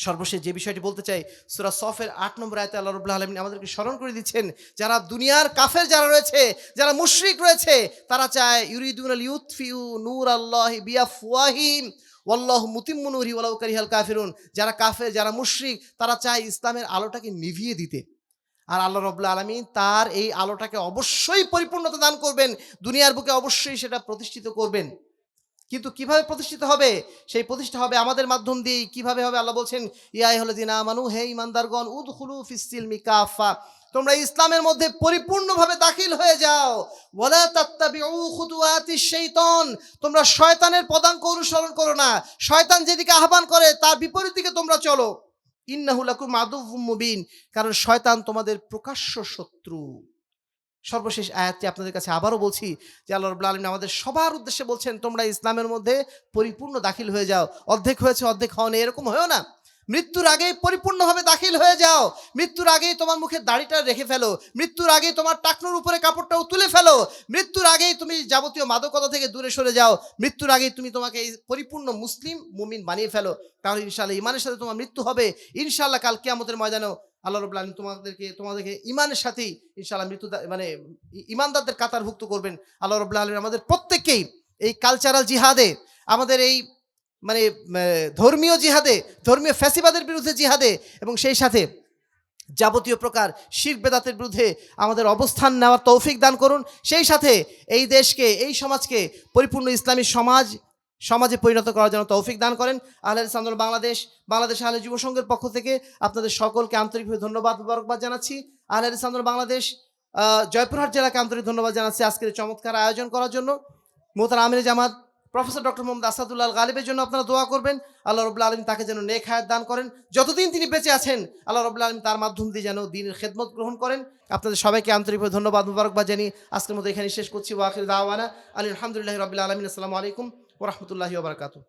সর্বশেষ যে বিষয়টি বলতে চাই, সূরা সফের ৮ নম্বর আয়াতে আল্লাহ রাব্বুল আলামিন আমাদেরকে স্মরণ করে দিচ্ছেন, যারা দুনিয়ার কাফের যারা রয়েছে, যারা মুশরিক রয়েছে, তারা চায় ইউরিদুনা লিউতফিউ নূরাল্লাহি বিআফওয়াহিম ওয়াল্লাহু মুতিম্মু নূরিহি ওয়ালাউ কারিহাল কাফিরুন। যারা কাফের, যারা মুশরিক, তারা চায় ইসলামের আলোটাকে নিভিয়ে দিতে। আর আল্লাহ রাব্বুল আলামিন তার এই আলোটাকে অবশ্যই পরিপূর্ণতা দান করবেন, দুনিয়ার বুকে অবশ্যই সেটা প্রতিষ্ঠিত করবেন। কিন্তু কিভাবে প্রতিষ্ঠিত হবে? সেই প্রতিষ্ঠা হবে আমাদের মাধ্যম দিয়েই। কিভাবে হবে? আল্লাহ বলছেন, ইয়া আইয়ুহাল্লাযীনা আমানু, হে ঈমানদারগণ, উদখুলু ফিস-সিলমি কাফা, তোমরা ইসলামের মধ্যে পরিপূর্ণভাবে দাখিল হয়ে যাও। ওয়ালা তাত্তাবিউ খুতুওয়াতিশ শাইতান, তোমরা শয়তানের পদাঙ্ক অনুসরণ করো না। শয়তান যেদিকে আহ্বান করে তার বিপরীত দিকে তোমরা চলো। ইন্নাহু লাকুম আদুউম মুবিন, কারণ শয়তান তোমাদের প্রকাশ্য শত্রু। সর্বশেষ আয়াতটি আপনাদের কাছে আবারও বলছি যে আল্লাহ রাব্বুল আলামিন আমাদের সবার উদ্দেশ্যে বলছেন, তোমরা ইসলামের মধ্যে পরিপূর্ণ দাখিল হয়ে যাও। অর্ধেক হয়েছে অর্ধেক হওনি এরকম হয়েও না। মৃত্যুর আগেই পরিপূর্ণভাবে দাখিল হয়ে যাও। মৃত্যুর আগেই তোমার মুখে দাড়িটা রেখে ফেলো। মৃত্যুর আগেই তোমার টাকনুর উপরে কাপড়টাও তুলে ফেলো। মৃত্যুর আগেই তুমি যাবতীয় মাদকতা থেকে দূরে সরে যাও। মৃত্যুর আগেই তুমি তোমাকে এই পরিপূর্ণ মুসলিম মুমিন বানিয়ে ফেলো। তাহলে ইনশাআল্লাহ ঈমানের সাথে তোমার মৃত্যু হবে। ইনশাআল্লাহ কাল কিয়ামতের ময়দানেও আল্লাহ রাব্বুল আলামিন তোমাদেরকে ঈমানের সাথেই ইনশাআল্লাহ মানে ঈমানদারদের কাতারভুক্ত করবেন। আল্লাহ রাব্বুল আলামিন আমাদের প্রত্যেককেই এই কালচারাল জিহাদে, আমাদের এই মানে ধর্মীয় জিহাদে, ধর্মীয় ফ্যাসিবাদের বিরুদ্ধে জিহাদে, এবং সেই সাথে যাবতীয় প্রকার শিরক বেদাতের বিরুদ্ধে আমাদের অবস্থান নেওয়ার তৌফিক দান করুন। সেই সাথে এই দেশকে, এই সমাজকে পরিপূর্ণ ইসলামী সমাজে পরিণত করার জন্য তৌফিক দান করেন। আহলে হাদিস আন্দোলন বাংলাদেশ আহলে যুব সংঘের পক্ষ থেকে আপনাদের সকলকে আন্তরিকভাবে ধন্যবাদ, মুবারকবাদ জানাচ্ছি। আহলে হাদিস আন্দোলন বাংলাদেশ জয়পুরহাট জেলাকে আন্তরিক ধন্যবাদ জানাচ্ছি আজকের চমৎকার আয়োজন করার জন্য। মোহতারাম আমিরে জামাত প্রফেসর ডক্টর মোহাম্মদ আসাদুল্লাহ আল গালিবের জন্য আপনারা দোয়া করবেন। আল্লাহ রাব্বুল আলামিন তাকে যেন নেক হায়াত দান করেন। যতদিন তিনি বেঁচে আছেন আল্লাহ রাব্বুল আলামিন তার মাধ্যম দিয়ে যেন দ্বীনের খেদমত গ্রহণ করেন। আপনাদের সবাইকে আন্তরিকভাবে ধন্যবাদ, মুবারকবাদ জানিয়ে আজকের মতো এখানে শেষ করছি। ওয়া আখিরু দাওয়ানা আলহামদুলিল্লাহি রাব্বিল আলামিন। আসসালামু আলাইকুম ওয়া রাহমাতুল্লাহি ওয়া বারাকাতুহু।